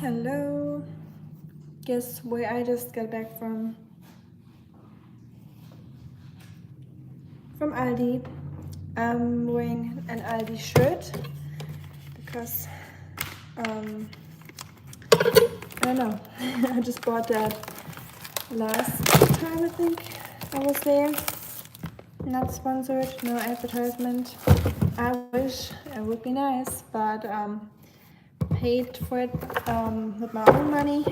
Hello. Guess where I just got back from Aldi. I'm wearing an Aldi shirt because I don't know. I just bought that last time I think I was there. Not sponsored, no advertisement. I wish it would be nice, but paid for it with my own money.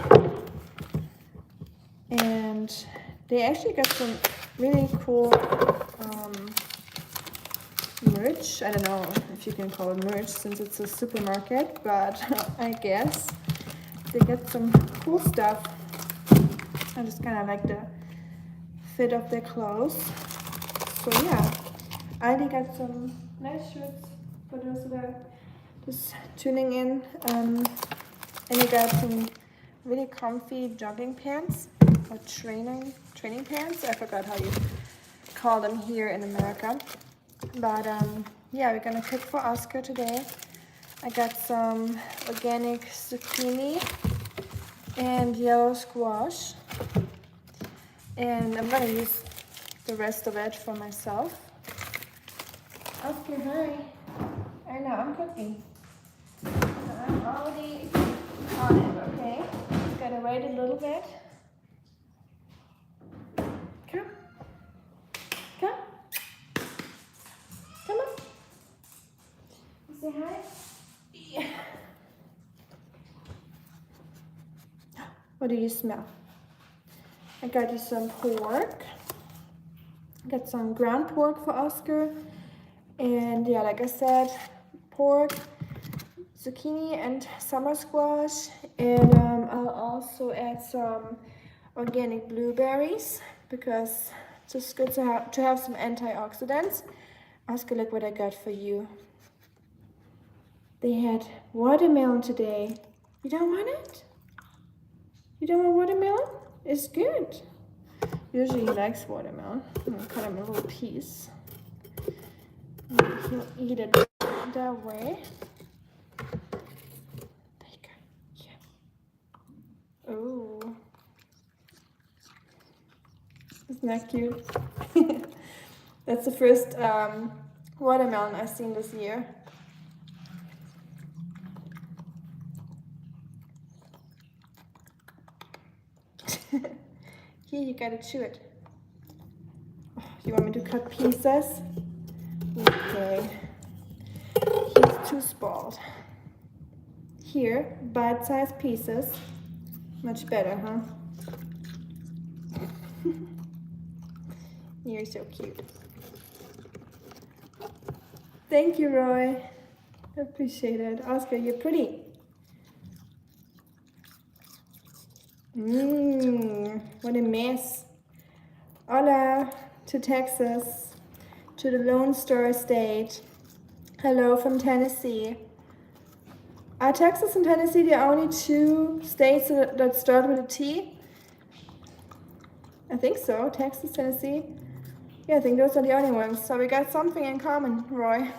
And they actually got some really cool merch. I don't know if you can call it merch since it's a supermarket, but I guess they get some cool stuff. I just kind of like the fit of their clothes. So yeah, Aldi got some nice shirts for those that are just tuning in. And they got some really comfy jogging pants or training pants. I forgot how you call them here in America. But yeah, we're gonna cook for Oskar today. I got some organic zucchini and yellow squash, and I'm gonna use the rest of it for myself. Oskar, hi. I know I'm cooking. I'm already on it, okay? Just gotta wait a little bit. Come. Come. Come on. Say hi. Yeah. What do you smell? I got you some pork. Got some ground pork for Oskar. And yeah, like I said, pork, zucchini and summer squash. And I'll also add some organic blueberries because it's just good to have some antioxidants. Oskar, look what I got for you. They had watermelon today. You don't want it? You don't want watermelon? It's good. Usually he likes watermelon. I'm gonna cut him a little piece. Maybe he'll eat it that way. There you go. Yeah. Oh. Isn't that cute? That's the first watermelon I've seen this year. Here, you gotta chew it. Oh, you want me to cut pieces? Okay. He's too spoiled. Here, bite-sized pieces. Much better, huh? You're so cute. Thank you, Roy. I appreciate it. Oskar, you're pretty. What a mess. Hola to Texas, to the Lone Star State. Hello from Tennessee. Are Texas and Tennessee the only two states that start with a T? I think so. Texas, Tennessee. Yeah, I think those are the only ones. So we got something in common, Roy.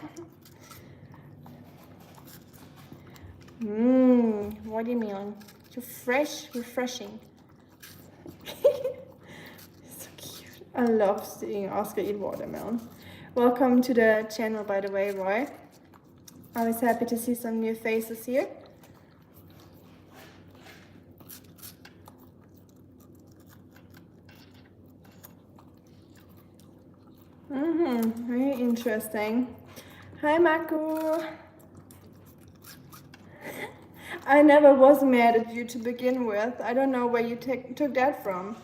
Watermelon. So fresh, refreshing. So cute. I love seeing Oskar eat watermelon. Welcome to the channel, by the way, Roy. Always happy to see some new faces here. Very interesting. Hi, Maku. I never was mad at you to begin with. I don't know where you took that from.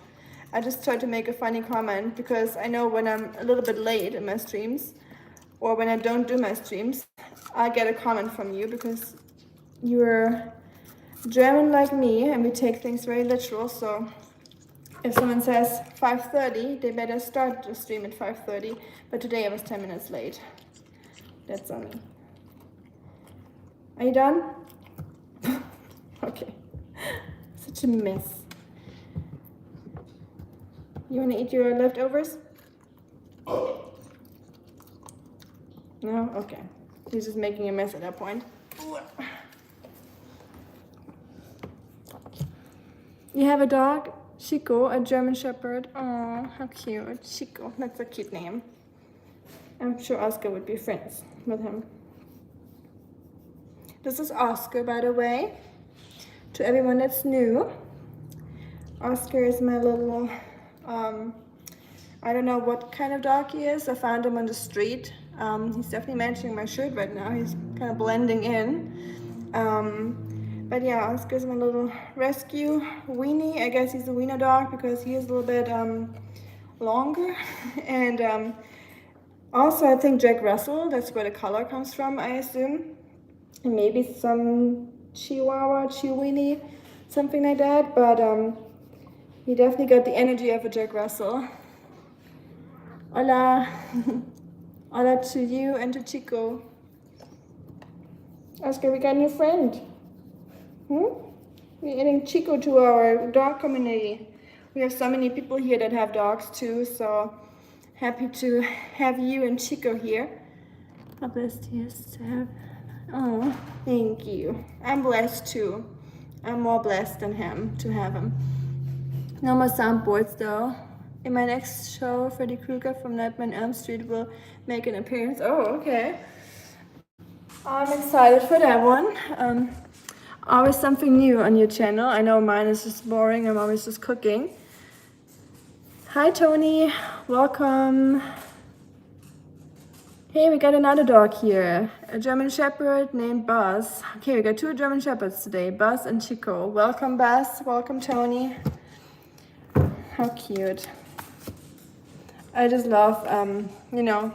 I just tried to make a funny comment because I know when I'm a little bit late in my streams or when I don't do my streams, I get a comment from you because you're German like me and we take things very literal. So if someone says 5:30, they better start the stream at 5:30. But today I was 10 minutes late. That's on me. Are you done? Okay. Such a mess. You want to eat your leftovers? No? Okay. He's just making a mess at that point. You have a dog? Chico, a German Shepherd. Oh, how cute. Chico, that's a cute name. I'm sure Oscar would be friends with him. This is Oscar, by the way. To everyone that's new, Oscar is my little, I don't know what kind of dog he is. I found him on the street. He's definitely matching my shirt right now. He's kind of blending in. But yeah, Oscar's my little rescue weenie. I guess he's a wiener dog because he is a little bit longer. And also I think Jack Russell, that's where the color comes from, I assume. And maybe some Chihuahua, Chiweenie, something like that. But he definitely got the energy of a Jack Russell. Hola. Hola to you and to Chico. Oscar, we got a new friend. We're adding Chico to our dog community. We have so many people here that have dogs too, so happy to have you and Chico here. How blessed he is to have. Oh, thank you. I'm blessed too. I'm more blessed than him to have him. No more soundboards though. In my next show, Freddy Krueger from Nightmare on Elm Street will make an appearance. Oh, okay. I'm excited for that one. Always something new on your channel. I know mine is just boring. I'm always just cooking. Hi, Tony. Welcome. Hey, we got another dog here. A German Shepherd named Buzz. Okay, we got 2 German Shepherds today, Buzz and Chico. Welcome, Buzz. Welcome, Tony. How cute. I just love, you know,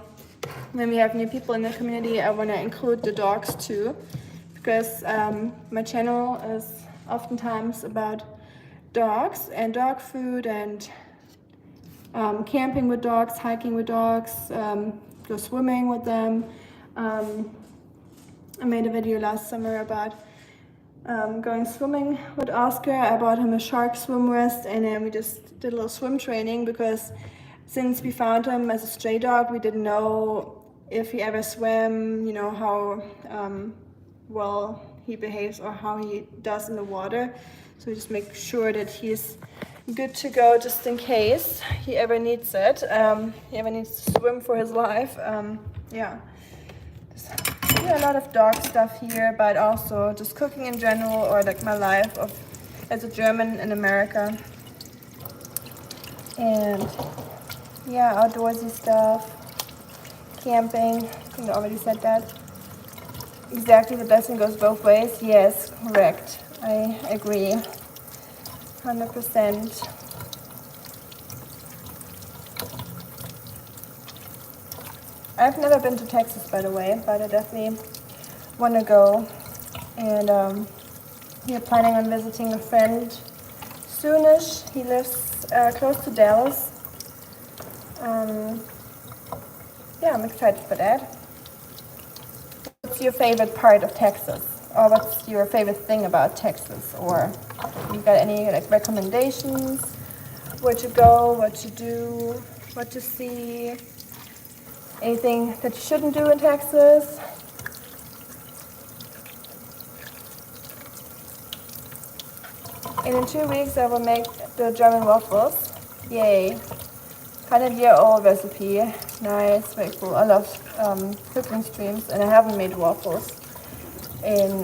when we have new people in the community, I want to include the dogs too. Because my channel is oftentimes about dogs and dog food and camping with dogs, hiking with dogs, go swimming with them. I made a video last summer about going swimming with Oscar. I bought him a shark swim vest and then we just did a little swim training because since we found him as a stray dog, we didn't know if he ever swam, you know, how well he behaves or how he does in the water. So we just make sure that he's good to go just in case he ever needs it. He ever needs to swim for his life. Yeah. We do a lot of dog stuff here, but also just cooking in general or like my life as a German in America. And yeah, outdoorsy stuff, camping. I think I already said that. Exactly, the blessing goes both ways. Yes, correct. I agree. 100%. I've never been to Texas, by the way, but I definitely want to go. And we're planning on visiting a friend soonish. He lives close to Dallas. Yeah, I'm excited for that. What's your favorite part of Texas? Or what's your favorite thing about Texas? Or you got any like recommendations? Where to go, what to do, what to see? Anything that you shouldn't do in Texas? And in 2 weeks I will make the German waffles. Yay. 100-year-old recipe. Nice, very cool. I love cooking streams and I haven't made waffles in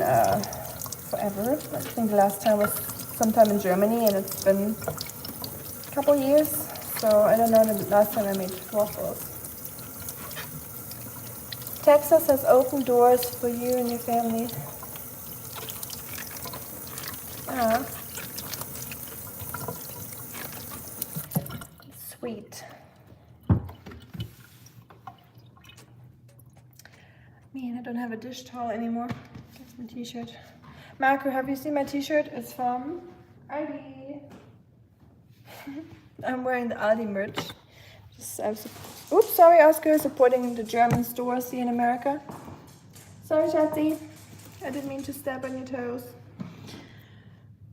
forever. I think the last time was sometime in Germany and it's been a couple years. So I don't know the last time I made waffles. Texas has opened doors for you and your family. Ah. Sweet. Man, I don't have a dish towel anymore. That's my t-shirt. Marco, have you seen my t-shirt? It's from Aldi. I'm wearing the Aldi merch. Oops, sorry, Oscar, supporting the German stores here in America. Sorry, Schatzi. I didn't mean to step on your toes.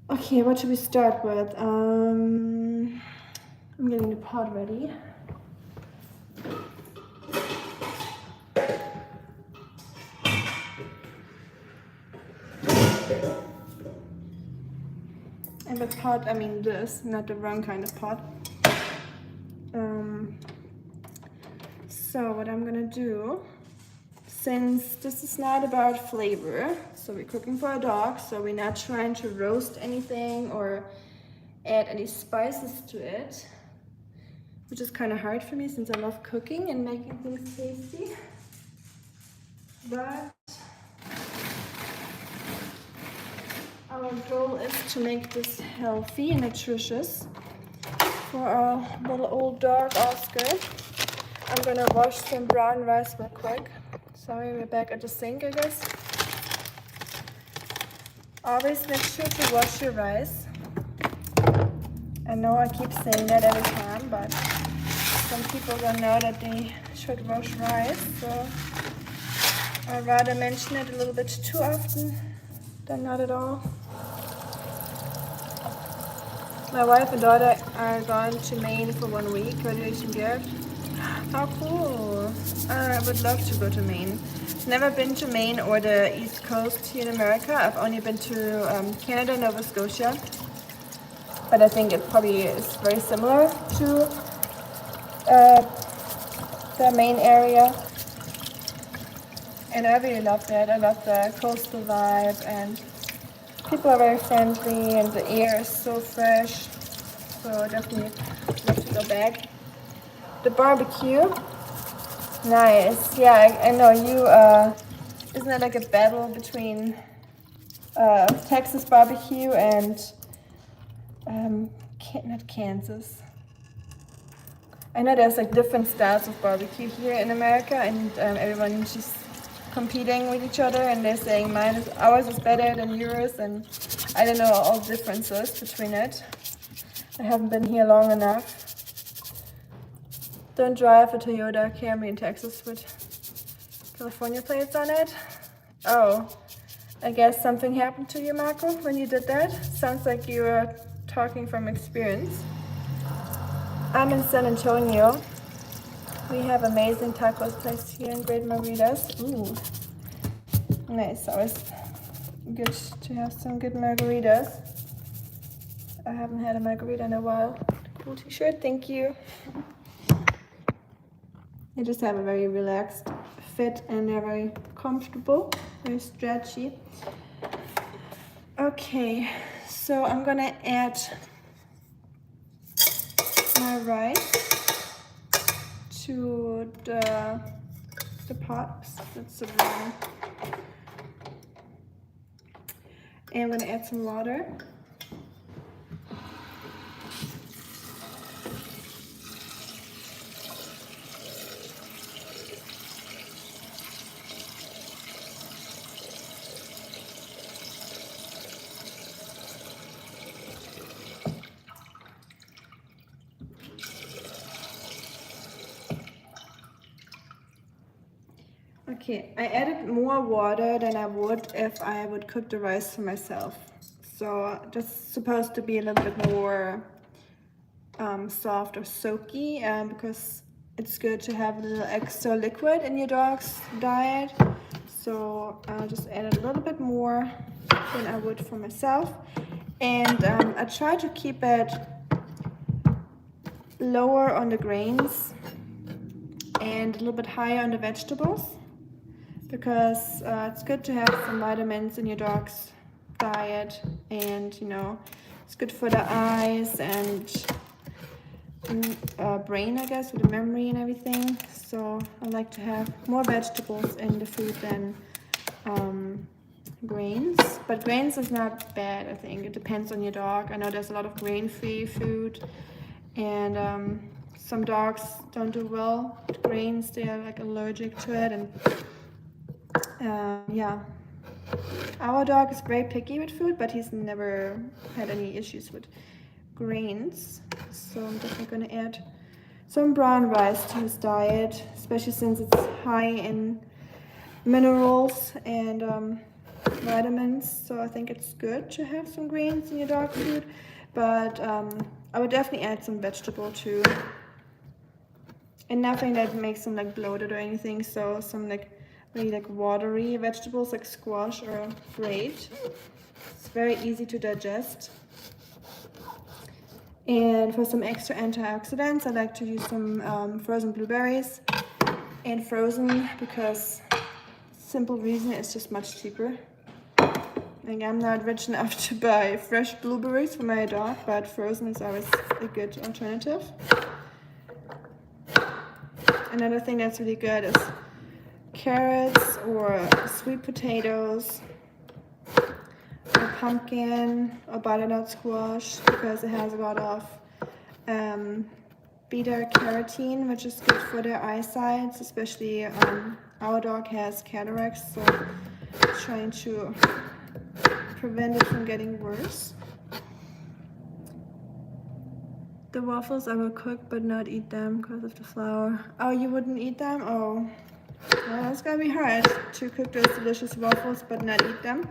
Okay, what should we start with? I'm getting the pot ready. And the pot, I mean this, not the wrong kind of pot. So what I'm gonna do, since this is not about flavor, so we're cooking for a dog, so we're not trying to roast anything or add any spices to it, which is kind of hard for me since I love cooking and making things tasty. But our goal is to make this healthy and nutritious for our little old dog Oskar. I'm gonna wash some brown rice real quick. Sorry, we're back at the sink, I guess. Always make sure to wash your rice. I know I keep saying that every time, but some people don't know that they should wash rice, so I'd rather mention it a little bit too often than not at all. My wife and daughter are gone to Maine for 1 week, graduation gift. How cool! I would love to go to Maine. Never been to Maine or the East Coast here in America. I've only been to Canada, Nova Scotia. But I think it probably is very similar to the Maine area. And I really love that. I love the coastal vibe, and people are very friendly and the air is so fresh. So I definitely love to go back. The barbecue, nice. Yeah, I know you, isn't that like a battle between Texas barbecue and not Kansas? I know there's like different styles of barbecue here in America, and everyone's just competing with each other, and they're saying ours is better than yours, and I don't know all the differences between it. I haven't been here long enough. Don't drive a Toyota Camry in Texas with California plates on it. Oh, I guess something happened to you, Marco, when you did that. Sounds like you were talking from experience. I'm in San Antonio. We have amazing tacos place here and great margaritas. Ooh, nice. Always good to have some good margaritas. I haven't had a margarita in a while. Cool t-shirt, thank you. You just have a very relaxed fit and they're very comfortable, very stretchy. Okay, so I'm gonna add my rice to the pot. That's the wrong. And I'm gonna add some water. Okay, I added more water than I would if I would cook the rice for myself. So that's supposed to be a little bit more soft or soaky, because it's good to have a little extra liquid in your dog's diet. So I just added a little bit more than I would for myself. And I try to keep it lower on the grains and a little bit higher on the vegetables, because it's good to have some vitamins in your dog's diet, and you know, it's good for the eyes and brain, I guess, with the memory and everything. So I like to have more vegetables in the food than grains. But grains is not bad, I think. It depends on your dog. I know there's a lot of grain-free food, and some dogs don't do well with grains. They're like allergic to it, and yeah. Our dog is very picky with food, but he's never had any issues with grains. So I'm definitely gonna add some brown rice to his diet, especially since it's high in minerals and vitamins. So I think it's good to have some grains in your dog food, but I would definitely add some vegetable too, and nothing that makes him like bloated or anything. So some like really like watery vegetables like squash are great. It's very easy to digest. And for some extra antioxidants, I like to use some frozen blueberries. And frozen because simple reason it's just much cheaper. Like, I'm not rich enough to buy fresh blueberries for my dog, but frozen is always a good alternative. Another thing that's really good is carrots or sweet potatoes or pumpkin or butternut squash, because it has a lot of beta carotene, which is good for their eyesight, especially our dog has cataracts, so trying to prevent it from getting worse. The waffles I will cook but not eat them because of the flour. Oh, you wouldn't eat them? Oh, well, it's gonna be hard to cook those delicious waffles but not eat them.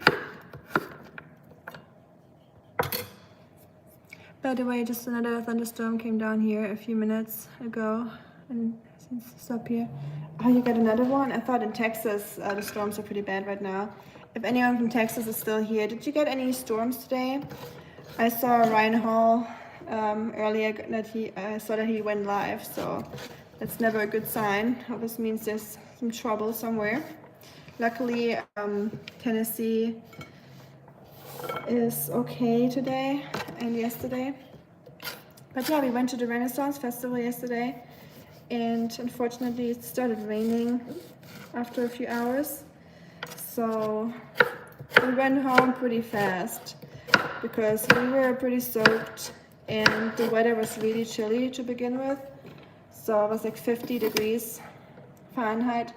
By the way, just another thunderstorm came down here a few minutes ago, and since it's up here. Oh, you got another one? I thought in Texas the storms are pretty bad right now. If anyone from Texas is still here, did you get any storms today? I saw Ryan Hall earlier that I saw that he went live, so that's never a good sign. Obviously means there's some trouble somewhere. Luckily, Tennessee is okay today and yesterday. But yeah, we went to the Renaissance Festival yesterday, and unfortunately it started raining after a few hours. So we went home pretty fast because we were pretty soaked and the weather was really chilly to begin with. So it was like 50 degrees Fahrenheit.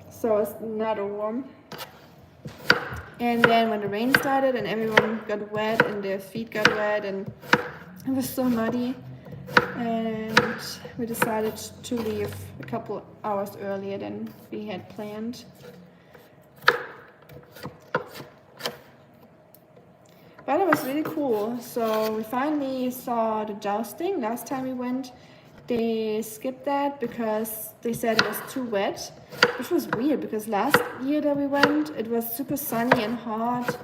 So it's not warm. And then when the rain started and everyone got wet and their feet got wet and it was so muddy, and we decided to leave a couple hours earlier than we had planned. But it was really cool. So we finally saw the jousting. Last time we went, they skipped that because they said it was too wet, which was weird because last year that we went, it was super sunny and hot,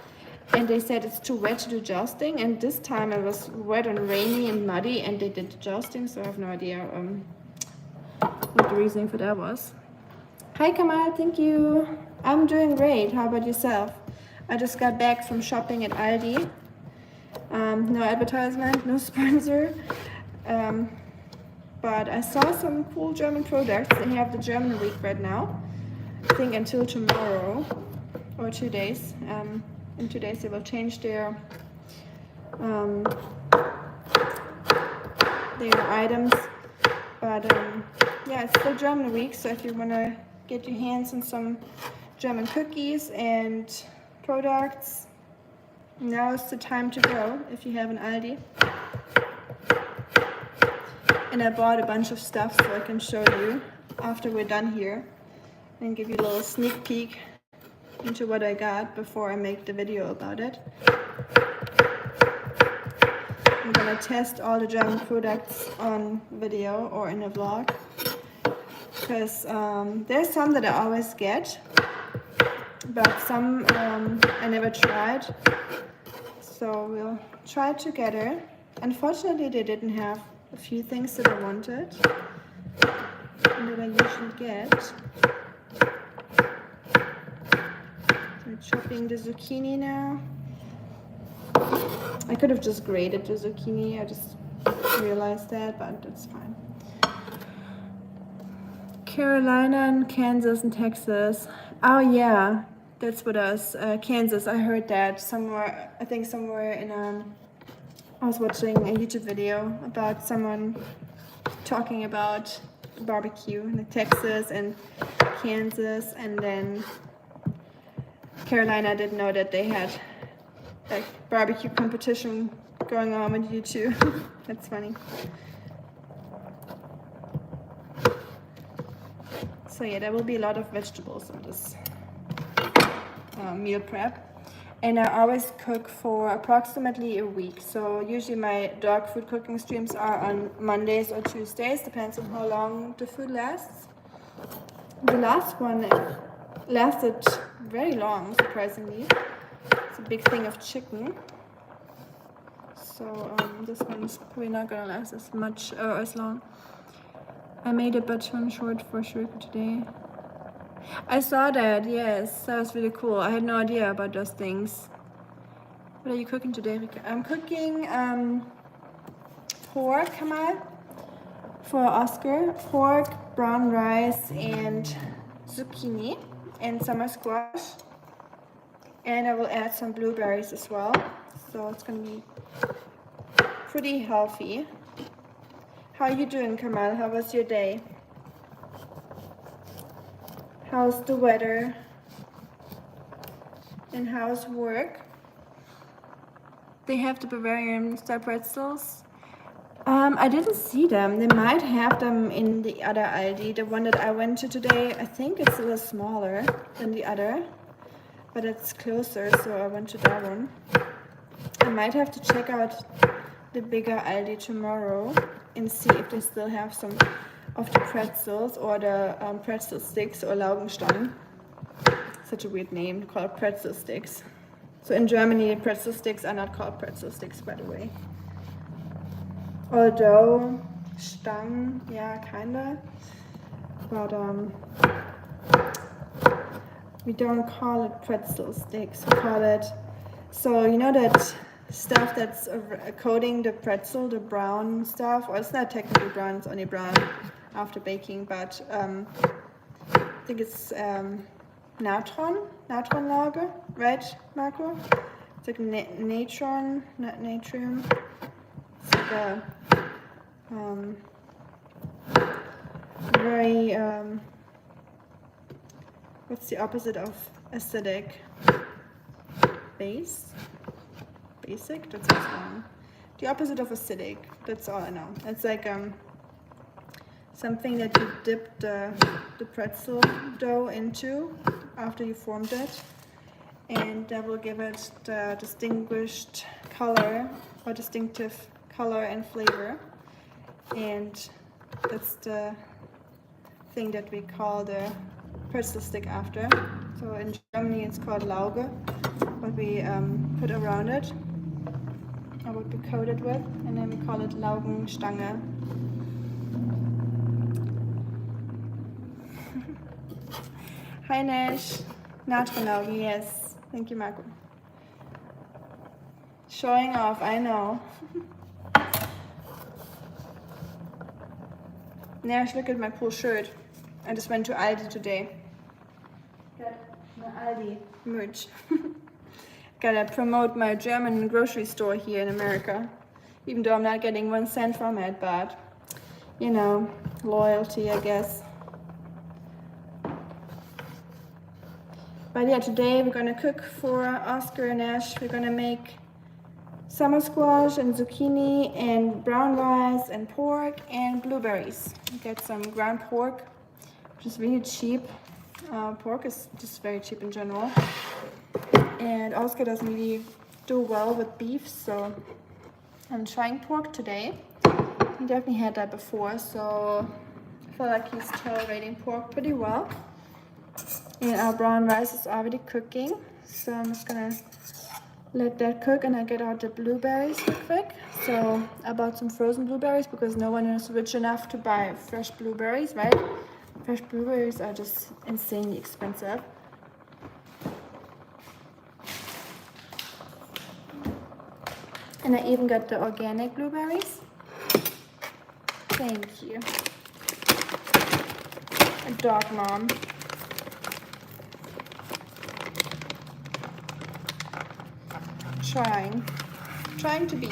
and they said it's too wet to do jousting, and this time it was wet and rainy and muddy and they did the jousting, so I have no idea what the reasoning for that was. Hi Kamal, thank you. I'm doing great. How about yourself? I just got back from shopping at Aldi. No advertisement, no sponsor. But I saw some cool German products. They have the German week right now. I think until tomorrow or 2 days. In 2 days they will change their items. But yeah, it's still German week. So if you want to get your hands on some German cookies and products, now's the time to go if you have an Aldi. And I bought a bunch of stuff so I can show you after we're done here and give you a little sneak peek into what I got before I make the video about it. I'm gonna test all the German products on video or in a vlog because there's some that I always get, but some I never tried, so we'll try together. Unfortunately, they didn't have a few things that I wanted and that I usually get. So I'm chopping the zucchini now. I could have just grated the zucchini, I just realized that, but that's fine. Carolina and Kansas and Texas. Oh yeah, that's what I was, Kansas, I heard that somewhere, I think somewhere in I was watching a YouTube video about someone talking about barbecue in Texas and Kansas, and then Carolina. I didn't know that they had like barbecue competition going on with YouTube. That's funny. So yeah, there will be a lot of vegetables in this meal prep. And I always cook for approximately a week. So usually my dog food cooking streams are on Mondays or Tuesdays, depends on how long the food lasts. The last one lasted very long, surprisingly. It's a big thing of chicken. so this one's probably not gonna last as much or as long. I made a button short for Rika today. I saw that, yes, that was really cool. I had no idea about those things. What are you cooking today, Rika? I'm cooking pork, Kamal, for Oskar. Pork, brown rice, and zucchini, and summer squash. And I will add some blueberries as well. So it's gonna be pretty healthy. How are you doing, Kamal? How was your day? How's the weather? And how's work? They have the Bavarian style pretzels. I didn't see them. They might have them in the other Aldi. The one that I went to today, I think it's a little smaller than the other, but it's closer, so I went to that one. I might have to check out the bigger Aldi tomorrow and see if they still have some of the pretzels or the pretzel sticks or Laugenstangen. Such a weird name, called pretzel sticks. So in Germany, pretzel sticks are not called pretzel sticks, by the way. Although Stangen, yeah, kinda, but we don't call it pretzel sticks. We call it, so you know that stuff that's coating the pretzel, the brown stuff, or it's not technically brown, it's only brown after baking, but I think it's natronlauge, right, Marco? It's like natron, not natrium. It's like a very, what's the opposite of acidic? Basic? That's what's wrong. The opposite of acidic, that's all I know. It's like something that you dip the pretzel dough into after you formed it, and that will give it the distinguished color or distinctive color and flavor, and that's the thing that we call the pretzel stick after. So in Germany it's called Lauge, what we put around it or what we coat it with, and then we call it Laugenstange. Hi Nash, Natronlauge, yes, thank you Marco. Showing off, I know. Nash, look at my cool shirt. I just went to Aldi today. Got my Aldi merch. Gotta promote my German grocery store here in America. Even though I'm not getting 1 cent from it, but you know, loyalty, I guess. But yeah, today we're gonna cook for Oskar and Ash. We're gonna make summer squash and zucchini and brown rice and pork and blueberries. Get some ground pork, which is really cheap. Pork is just very cheap in general. And Oskar doesn't really do well with beef, so I'm trying pork today. He definitely had that before, so I feel like he's tolerating pork pretty well. And our brown rice is already cooking, so I'm just gonna let that cook and I get out the blueberries real quick. So I bought some frozen blueberries because no one is rich enough to buy fresh blueberries, right? Fresh blueberries are just insanely expensive. And I even got the organic blueberries. Thank you. A dog mom. Trying to be.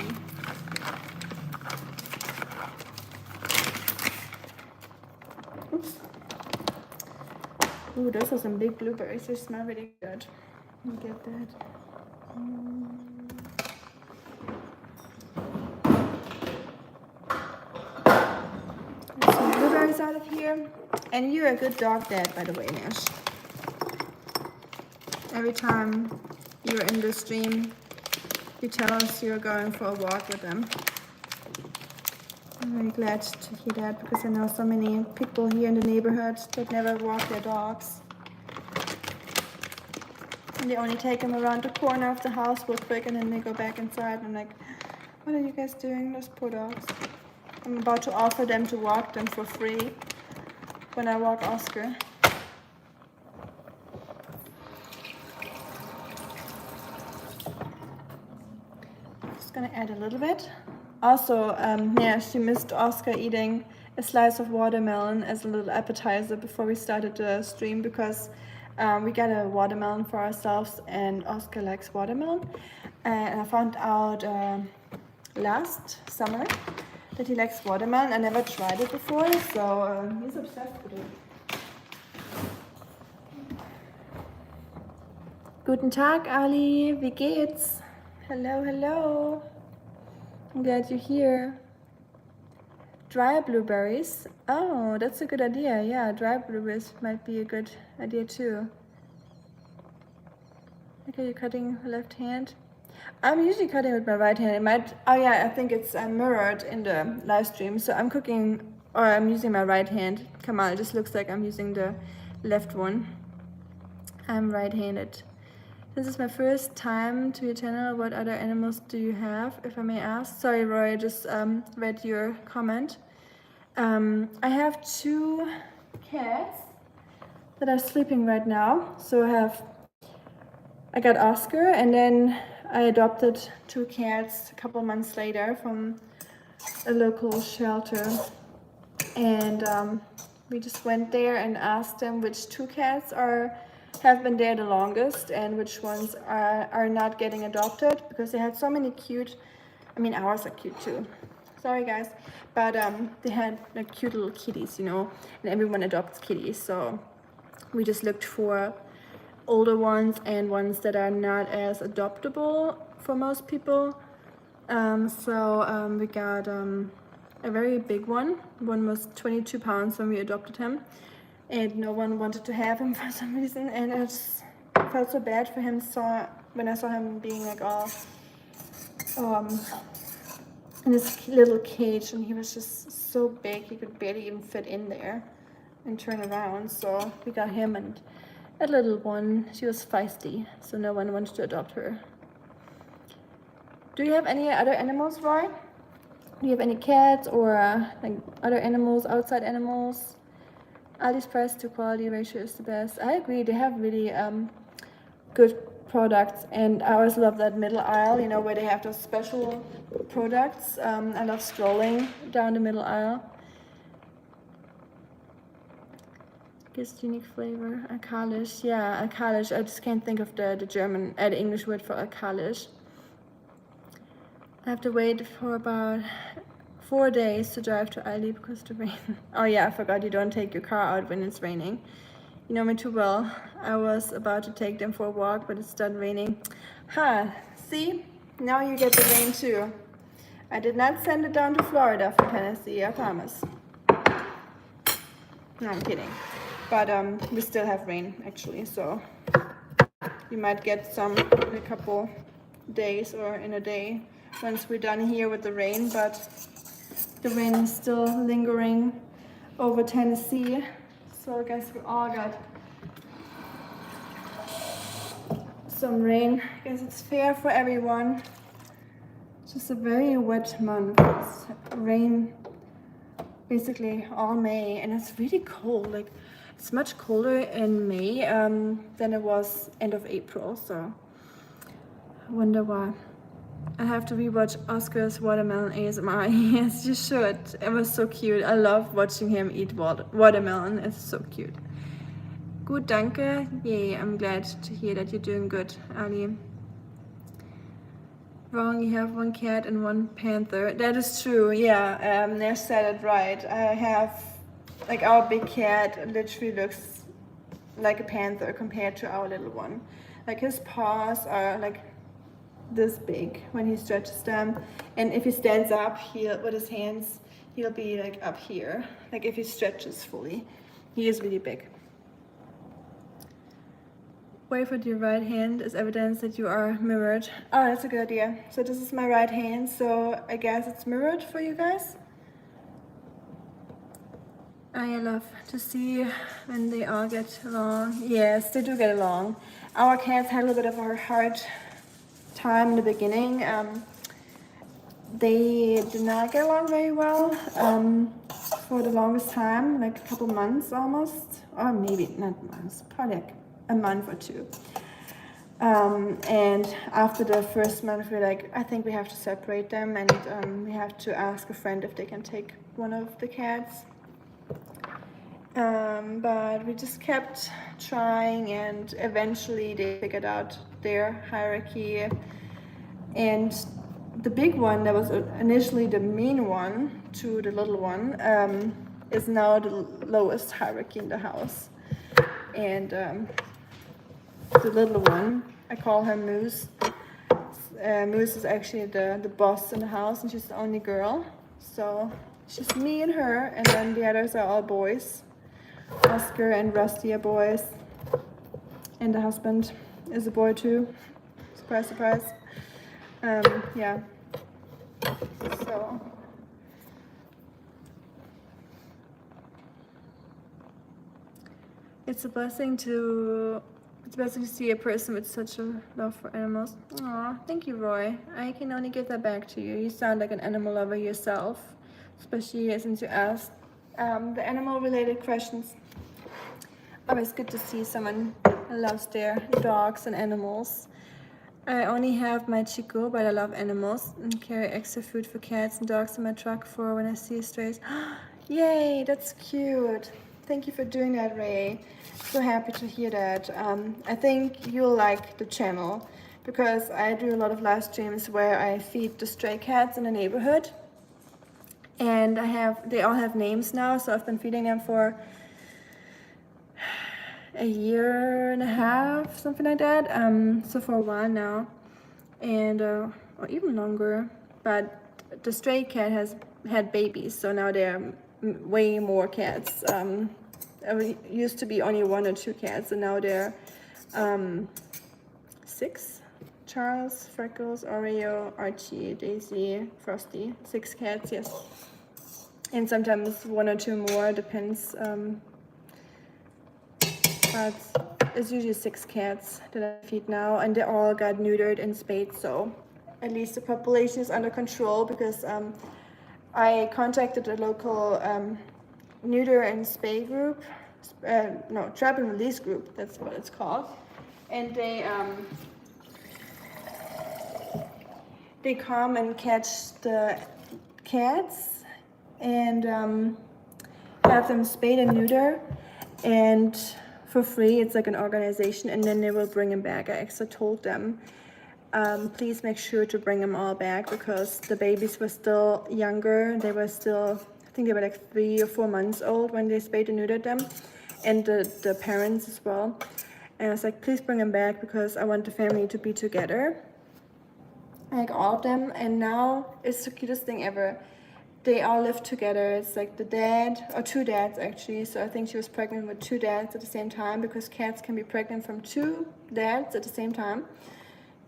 Oops. Ooh, those are some big blueberries. They smell really good. Let me get that. Get some blueberries out of here. And you're a good dog dad, by the way, Nash. Every time you're in the stream, you tell us you're going for a walk with them. I'm very glad to hear that because I know so many people here in the neighborhood that never walk their dogs. And they only take them around the corner of the house real quick and then they go back inside. I'm like, What are you guys doing, those poor dogs? I'm about to offer them to walk them for free when I walk Oscar. Just gonna add a little bit. Also, yeah, she missed Oscar eating a slice of watermelon as a little appetizer before we started the stream because we got a watermelon for ourselves and Oscar likes watermelon. And I found out last summer that he likes watermelon. I never tried it before, so he's obsessed with it. Guten Tag, Ali. Wie geht's? Hello, hello. I'm glad you're here. Dry blueberries. Oh, that's a good idea. Yeah, dry blueberries might be a good idea too. Okay, you're cutting left hand. I'm usually cutting with my right hand. It might, oh yeah, I think it's mirrored in the live stream. So I'm cooking, or I'm using my right hand. Come on, it just looks like I'm using the left one. I'm right-handed. This is my first time to your channel. What other animals do you have, if I may ask? Sorry, Roy, I just read your comment. I have 2 cats that are sleeping right now. So I got Oscar, and then I adopted 2 cats a couple months later from a local shelter. And we just went there and asked them which 2 cats have been there the longest and which ones are not getting adopted, because they had so many cute, I mean ours are cute too, sorry guys, but they had like cute little kitties, you know, and everyone adopts kitties, so we just looked for older ones and ones that are not as adoptable for most people. We got a very big one. One was 22 pounds when we adopted him, and no one wanted to have him for some reason, and I just felt so bad for him when I saw him being like all in this little cage, and he was just so big he could barely even fit in there and turn around. So we got him and a little one. She was feisty, so no one wanted to adopt her. Do you have any other animals, Roy? Do you have any cats or like other animals, outside animals? Ali's price to quality ratio is the best. I agree, they have really good products, and I always love that middle aisle, you know, where they have those special products. I love scrolling down the middle aisle. Gives unique flavor. Alkalisch, yeah, alkalisch. I just can't think of the German, the English word for alkalisch. I have to wait for about 4 days to drive to Aldi because of the rain. Oh yeah, I forgot you don't take your car out when it's raining. You know me too well. I was about to take them for a walk, but it started raining. See? Now you get the rain too. I did not send it down to Florida from Tennessee, I promise. No, I'm kidding. But we still have rain actually, so you might get some in a couple days or in a day once we're done here with the rain, but the rain is still lingering over Tennessee. So I guess we all got some rain. I guess it's fair for everyone. It's just a very wet month. It's rain basically all May, and it's really cold. Like, it's much colder in May than it was end of April, so I wonder why. I have to rewatch Oscar's watermelon ASMR. Yes, you should. It was so cute. I love watching him eat watermelon. It's so cute. Gut, danke. Yay, I'm glad to hear that you're doing good, Ali. Wrong, you have 1 cat and 1 panther. That is true, yeah. Nash said it right. I have, like, our big cat literally looks like a panther compared to our little one. Like, his paws are like this big when he stretches them, and if he stands up with his hands, he'll be like up here, like if he stretches fully. He is really big. Wave with your right hand is evidence that you are mirrored. Oh, that's a good idea. So this is my right hand, so I guess it's mirrored for you guys. I love to see when they all get along. Yes, they do get along. Our cats had a little bit of a hard time in the beginning. they did not get along very well for the longest time, like a couple months almost, or maybe not months, probably like a month or two. And after the first month, we're like, I think we have to separate them, and we have to ask a friend if they can take one of the cats. But we just kept trying, and eventually they figured out their hierarchy. And the big one that was initially the mean one to the little one is now the lowest hierarchy in the house. And the little one, I call her Moose. Moose is actually the boss in the house, and she's the only girl. So she's me and her, and then the others are all boys. Oskar and Rusty are boys, and the husband is a boy too. Surprise, surprise. Yeah. So it's a blessing to see a person with such a love for animals. Aw, thank you, Roy. I can only give that back to you. You sound like an animal lover yourself, especially since you asked the animal-related questions. Always good to see someone who loves their dogs and animals. I only have my Chico, but I love animals and carry extra food for cats and dogs in my truck for when I see strays. Yay, that's cute. Thank you for doing that, Ray. So happy to hear that. I think you'll like the channel because I do a lot of live streams where I feed the stray cats in the neighborhood. And they all have names now, so I've been feeding them for a year and a half, something like that. So for a while now, and or even longer. But the stray cat has had babies, so now there are way more cats. It used to be only 1 or 2 cats, and now there are 6. Charles, Freckles, Oreo, Archie, Daisy, Frosty. 6 cats, yes. And sometimes 1 or 2 more, depends. But it's usually 6 cats that I feed now, and they all got neutered and spayed, so at least the population is under control, because I contacted a local neuter and spay group, no, trap and release group, that's what it's called, and they come and catch the cats and have them spayed and neuter, and for free. It's like an organization, and then they will bring them back. I actually told them, please make sure to bring them all back, because the babies were still younger. They were still, I think they were like 3 or 4 months old when they spayed and neutered them, and the parents as well. And I was like, please bring them back, because I want the family to be together, like all of them. And now it's the cutest thing ever. They all live together. It's like the dad, or 2 dads actually. So I think she was pregnant with 2 dads at the same time, because cats can be pregnant from 2 dads at the same time.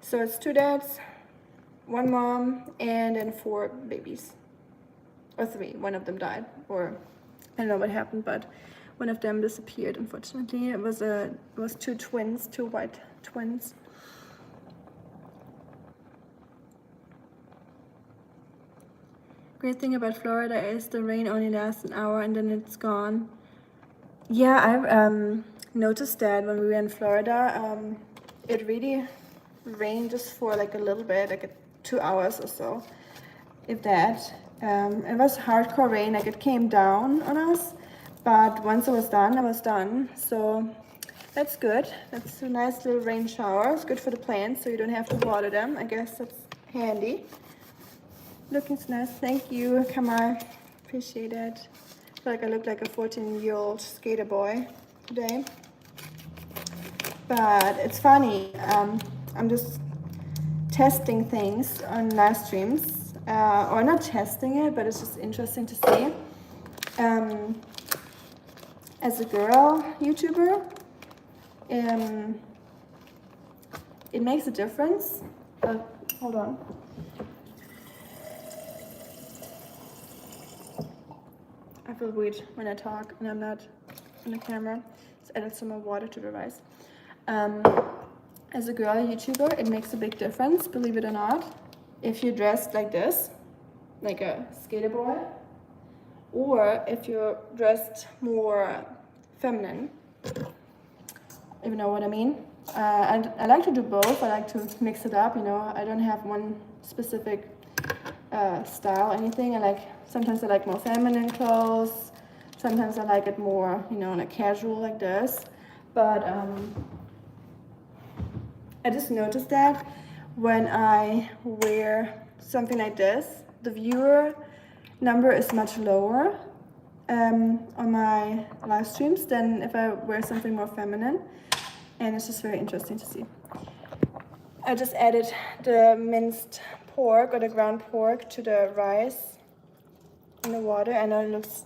So it's 2 dads, 1 mom, and then 4 babies, or 3. One of them died, or I don't know what happened, but one of them disappeared, unfortunately. It was 2 twins, 2 white twins. Great thing about Florida is the rain only lasts an hour and then it's gone. Yeah, I've noticed that when we were in Florida, it really rained just for like a little bit, like 2 hours or so, if that. It was hardcore rain, like it came down on us, but once it was done. So that's good. That's a nice little rain shower. It's good for the plants, so you don't have to water them. I guess that's handy. Looking so nice. Thank you, Kamal. Appreciate it. I feel like I look like a 14-year-old skater boy today. But it's funny. I'm just testing things on live streams. Or not testing it, but it's just interesting to see. As a girl YouTuber, it makes a difference. Hold on. I feel weird when I talk and I'm not on the camera. Let's add some more water to the rice. As a girl YouTuber, it makes a big difference, believe it or not. If you dress like this, like a skater boy, or if you're dressed more feminine, if you know what I mean. And I like to do both. I like to mix it up, you know. I don't have one specific style, anything. Sometimes I like more feminine clothes. Sometimes I like it more, you know, like casual like this. But I just noticed that when I wear something like this, the viewer number is much lower on my live streams than if I wear something more feminine. And it's just very interesting to see. I just added the minced pork or the ground pork to the rice in the water. I know it looks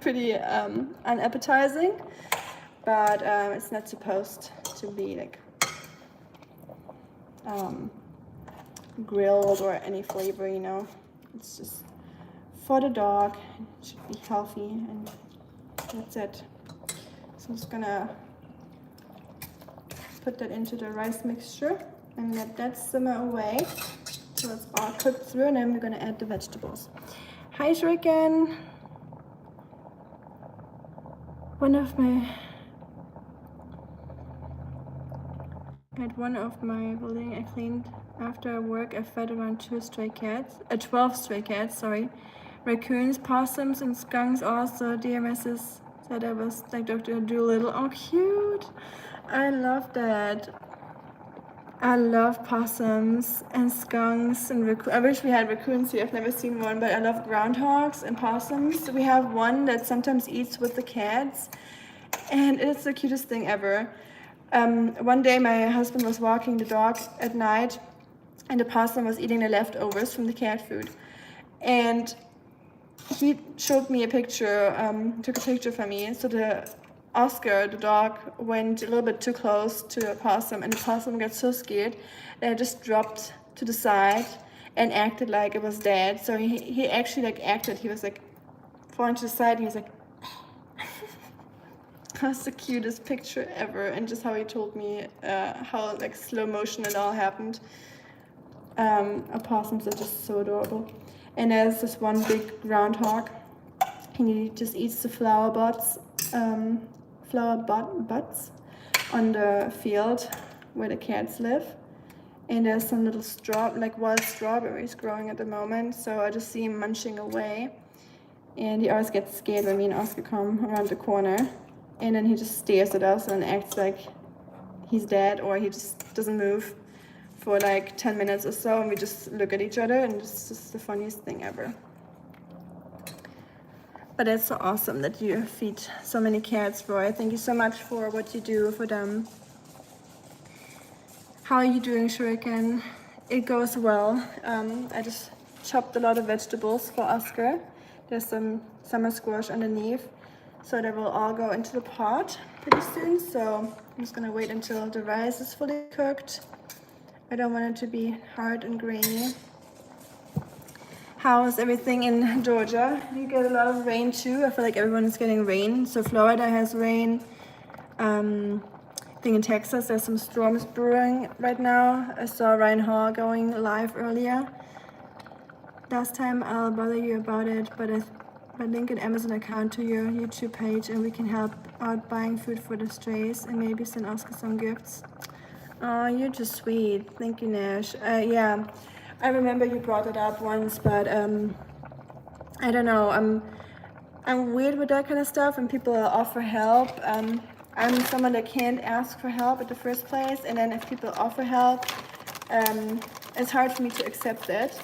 pretty unappetizing, but it's not supposed to be like grilled or any flavor, you know. It's just for the dog. It should be healthy, and that's it. So I'm just gonna put that into the rice mixture and let that simmer away so it's all cooked through, and then we're gonna add the vegetables. Hi Rika. At one of my building I cleaned after work. I fed around 12 stray cats, sorry. Raccoons, possums, and skunks also. DMSs said I was like Dr. Doolittle. Oh, cute. I love that. I love possums and skunks and raccoons. I wish we had raccoons here. I've never seen one, but I love groundhogs and possums. We have one that sometimes eats with the cats, and it's the cutest thing ever. One day my husband was walking the dog at night, and the possum was eating the leftovers from the cat food. And he showed me a picture, took a picture for me. So the Oskar, the dog, went a little bit too close to the possum, and the possum got so scared that it just dropped to the side and acted like it was dead. So he actually like acted, he was like falling to the side, and he was like, that's the cutest picture ever. And just how he told me how like slow motion it all happened. Opossums are just so adorable. And there's this one big groundhog, and he just eats the flower butts on the field where the cats live. And there's some little wild strawberries growing at the moment, so I just see him munching away. And he always gets scared when me and Oskar come around the corner, and then he just stares at us and acts like he's dead, or he just doesn't move for like 10 minutes or so, and we just look at each other, and it's just the funniest thing ever. But it's so awesome that you feed so many cats, Roy. Thank you so much for what you do for them. How are you doing, Shuriken? It goes well. I just chopped a lot of vegetables for Oskar. There's some summer squash underneath, so they will all go into the pot pretty soon. So I'm just gonna wait until the rice is fully cooked. I don't want it to be hard and grainy. How is everything in Georgia? Do you get a lot of rain too? I feel like everyone is getting rain. So Florida has rain. I think in Texas there's some storms brewing right now. I saw Ryan Hall going live earlier. Last time I'll bother you about it, but link an Amazon account to your YouTube page, and we can help out buying food for the strays and maybe send Oskar some gifts. Oh, you're just sweet. Thank you, Nash. Yeah, I remember you brought it up once, but I don't know. I'm weird with that kind of stuff, and people offer help. I'm someone that can't ask for help at the first place, and then if people offer help, it's hard for me to accept it.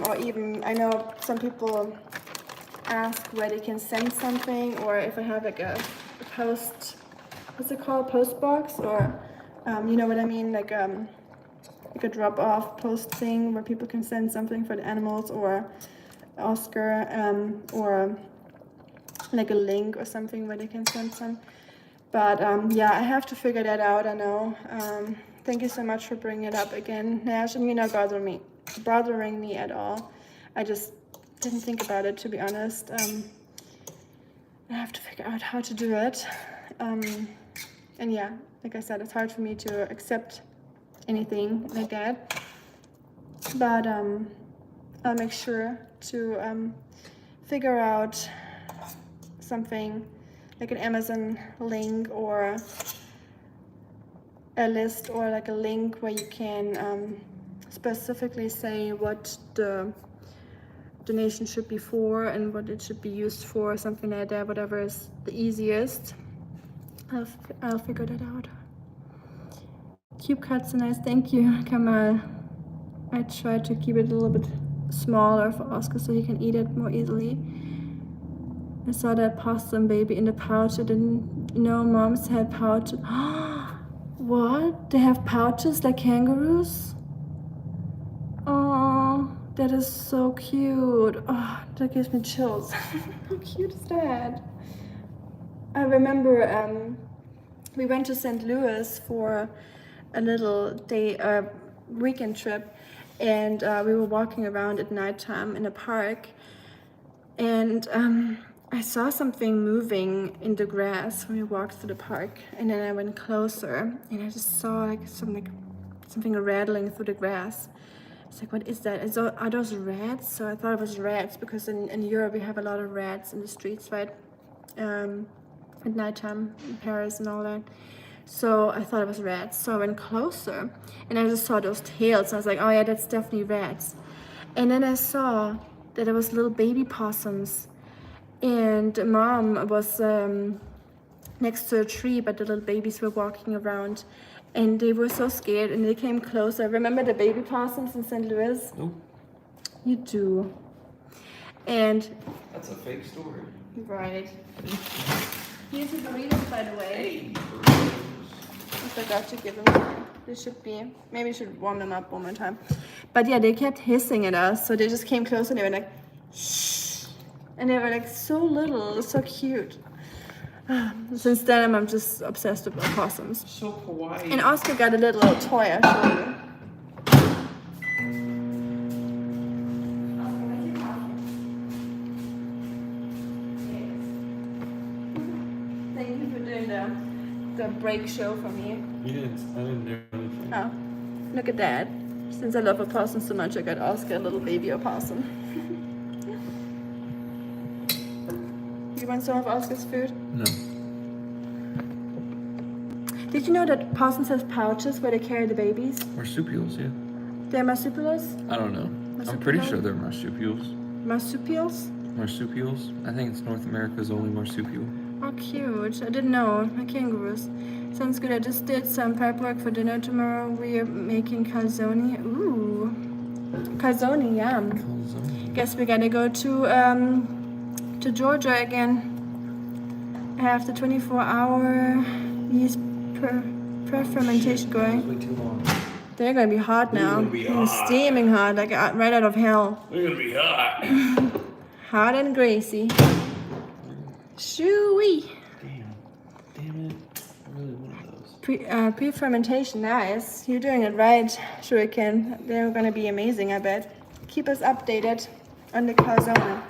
Or even, I know some people ask where they can send something, or if I have like a post, what's it called, post box, or you know what I mean, like a drop-off post thing where people can send something for the animals or Oskar, or like a link or something where they can send some. But yeah, I have to figure that out. I know. Thank you so much for bringing it up again, Nash. And you're not bothering me at all. I just didn't think about it, to be honest. I have to figure out how to do it. And yeah, like I said, it's hard for me to accept anything like that. But I'll make sure to figure out something like an Amazon link or a list or like a link where you can specifically say what the donation should be for and what it should be used for, something like that, whatever is the easiest. I'll figure that out. Cube cuts are nice, thank you, Kamal. I try to keep it a little bit smaller for Oscar so he can eat it more easily. I saw that possum baby in the pouch. I didn't know moms had pouches. What? They have pouches like kangaroos? Oh, that is so cute. Oh, that gives me chills. How cute is that? I remember we went to St. Louis for a little weekend trip, and we were walking around at nighttime in a park, and I saw something moving in the grass when we walked through the park, and then I went closer and I just saw like something rattling through the grass. It's like, what is that? Are those rats? So I thought it was rats because in Europe we have a lot of rats in the streets, right? At nighttime in Paris and all that. So I thought it was rats. So I went closer and I just saw those tails. And I was like, oh yeah, that's definitely rats. And then I saw that there was little baby possums. And mom was next to a tree, but the little babies were walking around. And they were so scared and they came closer. Remember the baby possums in St. Louis? Nope. You do. And That's a fake story. right. Here's the burritos, by the way. Hey, burritos. I forgot to give them. They should be. Maybe I should warm them up one more time. But yeah, they kept hissing at us, so they just came closer and they were like, shh. And they were like so little, so cute. Since then, I'm just obsessed with opossums. So kawaii. And Oscar got a little toy, I'll show you. Thank you for doing the break show for me. I didn't do anything. Oh, look at that. Since I love opossums so much, I got Oscar a little baby opossum. You want some of Oscar's food? No. Did you know that opossums have pouches where they carry the babies? Marsupials, yeah. They're marsupials? I don't know. I'm pretty sure they're marsupials. Marsupials? Marsupials? I think it's North America's only marsupial. Oh, cute. I didn't know. My kangaroos. Sounds good. I just did some prep work for dinner tomorrow. We are making calzone. Ooh. Calzone, yum. Calzone. Guess we gotta go to Georgia again. I have the 24-hour yeast pre-fermentation going. Way too long. They're gonna be hot now. They're gonna be hot. Steaming hot, like right out of hell. They're gonna be hot. Hot and greasy. Shooey. Damn it. I really wanted those. Pre-fermentation, nice. You're doing it right, Shuriken. They're gonna be amazing, I bet. Keep us updated on the calzone.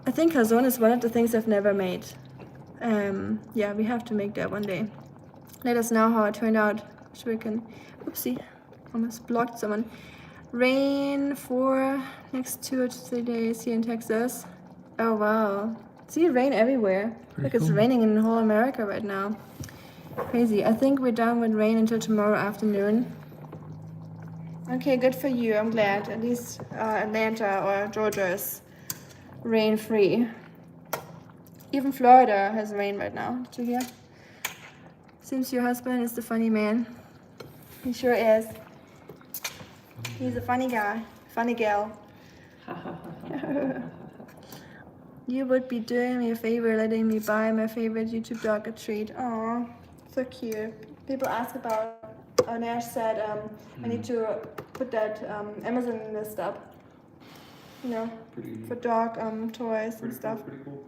I think calzone is one of the things I've never made. Yeah, we have to make that one day. Let us know how it turned out. Shuriken. Oopsie, almost blocked someone. Rain for next 2 or 3 days here in Texas. Oh wow. See, rain everywhere. Look, it's raining in whole America right now. Crazy. I think we're done with rain until tomorrow afternoon. Okay, good for you. I'm glad. At least Atlanta or Georgia is rain-free. Even Florida has rain right now. Did you hear? Seems your husband is the funny man. He sure is. He's a funny guy. Funny gal. You would be doing me a favor, letting me buy my favorite YouTube dog a treat. Aw, so cute. People ask about, Nash said, I need to put that Amazon list up. You know, for dog toys and stuff. Pretty cool.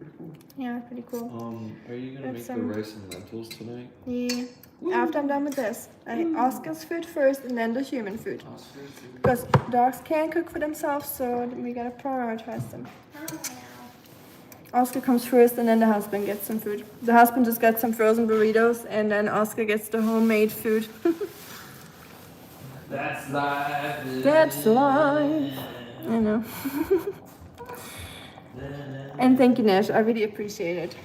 Yeah, pretty cool. Are you gonna make the rice and lentils tonight? Yeah. After I'm done with this, I Oscar's food first and then the human food. Because dogs can't cook for themselves, so we gotta prioritize them. Oscar comes first and then the husband gets some food. The husband just got some frozen burritos and then Oscar gets the homemade food. That's life. That's life. I know. And thank you, Nash. I really appreciate it.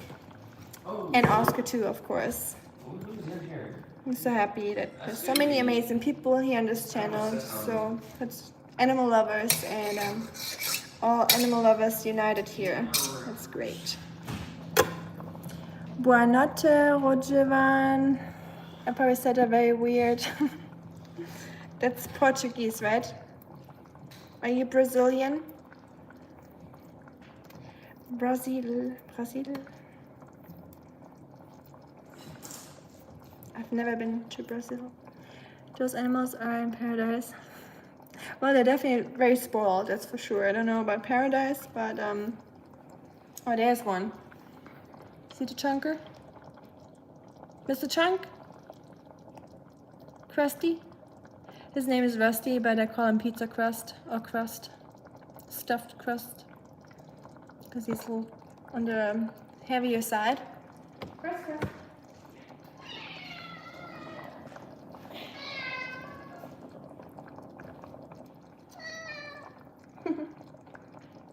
And Oscar too, of course. I'm so happy that there's so many amazing people here on this channel. So it's animal lovers and all animal lovers united here. That's great. Buonanotte, Rogevan. I probably said that very weird. That's Portuguese, right? Are you Brazilian? Brazil. I've never been to Brazil. Those animals are in paradise. Well, they're definitely very spoiled, that's for sure. I don't know about paradise, but oh, there's one. See the chunker? Mr. Chunk? Krusty? His name is Rusty, but I call him Pizza Crust or Crust. Stuffed crust. Because he's a little on the heavier side. Crust.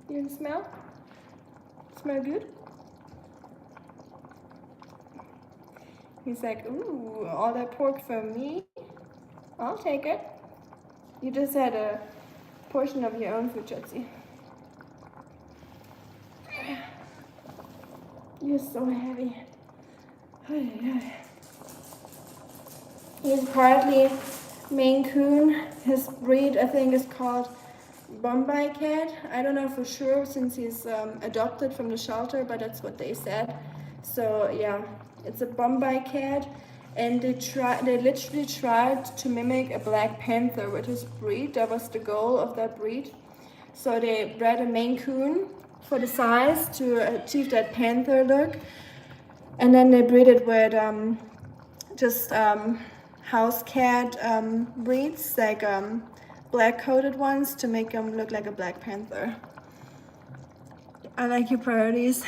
You can smell? Smell good? He's like, ooh, all that pork for me? I'll take it. You just had a portion of your own food, Jetsi. You're so heavy. He's partly Maine Coon. His breed, I think, is called Bombay Cat. I don't know for sure since he's adopted from the shelter, but that's what they said. So yeah, it's a Bombay Cat, and they literally tried to mimic a Black Panther with his breed. That was the goal of that breed. So they bred a Maine Coon for the size to achieve that panther look, and then they breed it with just house cat breeds, like black coated ones, to make them look like a Black Panther. I like your priorities.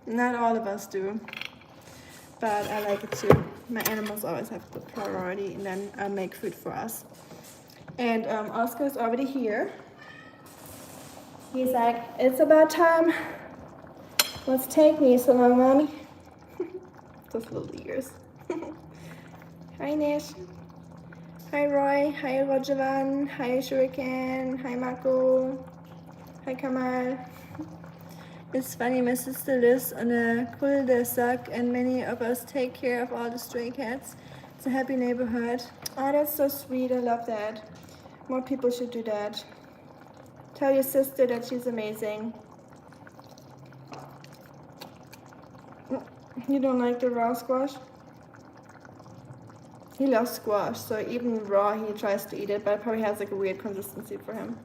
Not all of us do, but I like it too. My animals always have the priority, and then I make food for us. And Oscar's already here. He's like, it's about time. Let's take me so long, mommy. Those little ears. Hi, Nash. Hi, Roy. Hi, Rojavan. Hi, Shuriken. Hi, Mako. Hi, Kamal. It's funny, my sister lives on a cul-de-sac, and many of us take care of all the stray cats. It's a happy neighborhood. Oh, that's so sweet. I love that. More people should do that. Tell your sister that she's amazing. You don't like the raw squash? He loves squash, so even raw he tries to eat it, but it probably has like a weird consistency for him.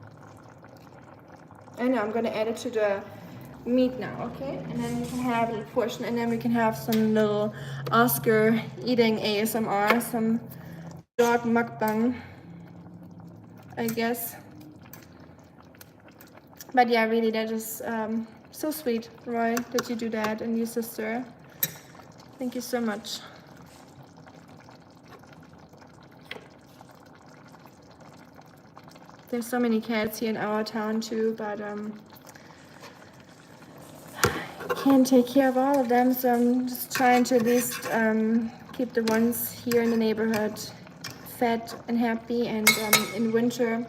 I know, I'm gonna add it to the meat now, okay? And then you can have a portion, and then we can have some little Oscar eating ASMR, some dog mukbang, I guess. But yeah, really, that is so sweet, Roy, that you do that, and your sister. Thank you so much. There's so many cats here in our town too, but can't take care of all of them, so I'm just trying to at least keep the ones here in the neighborhood fed and happy. And in winter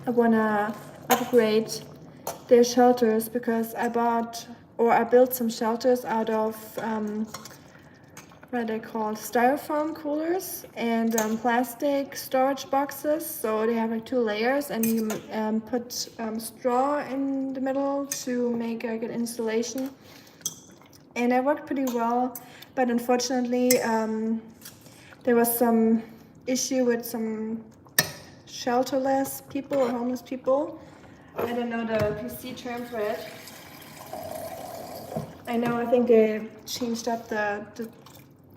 I wanna upgrade their shelters, because I built some shelters out of what are they called, styrofoam coolers and plastic storage boxes. So they have like 2 layers, and you put straw in the middle to make a good installation, and it worked pretty well. But unfortunately there was some issue with some shelterless people or homeless people. I don't know the PC term for it. I think they changed up the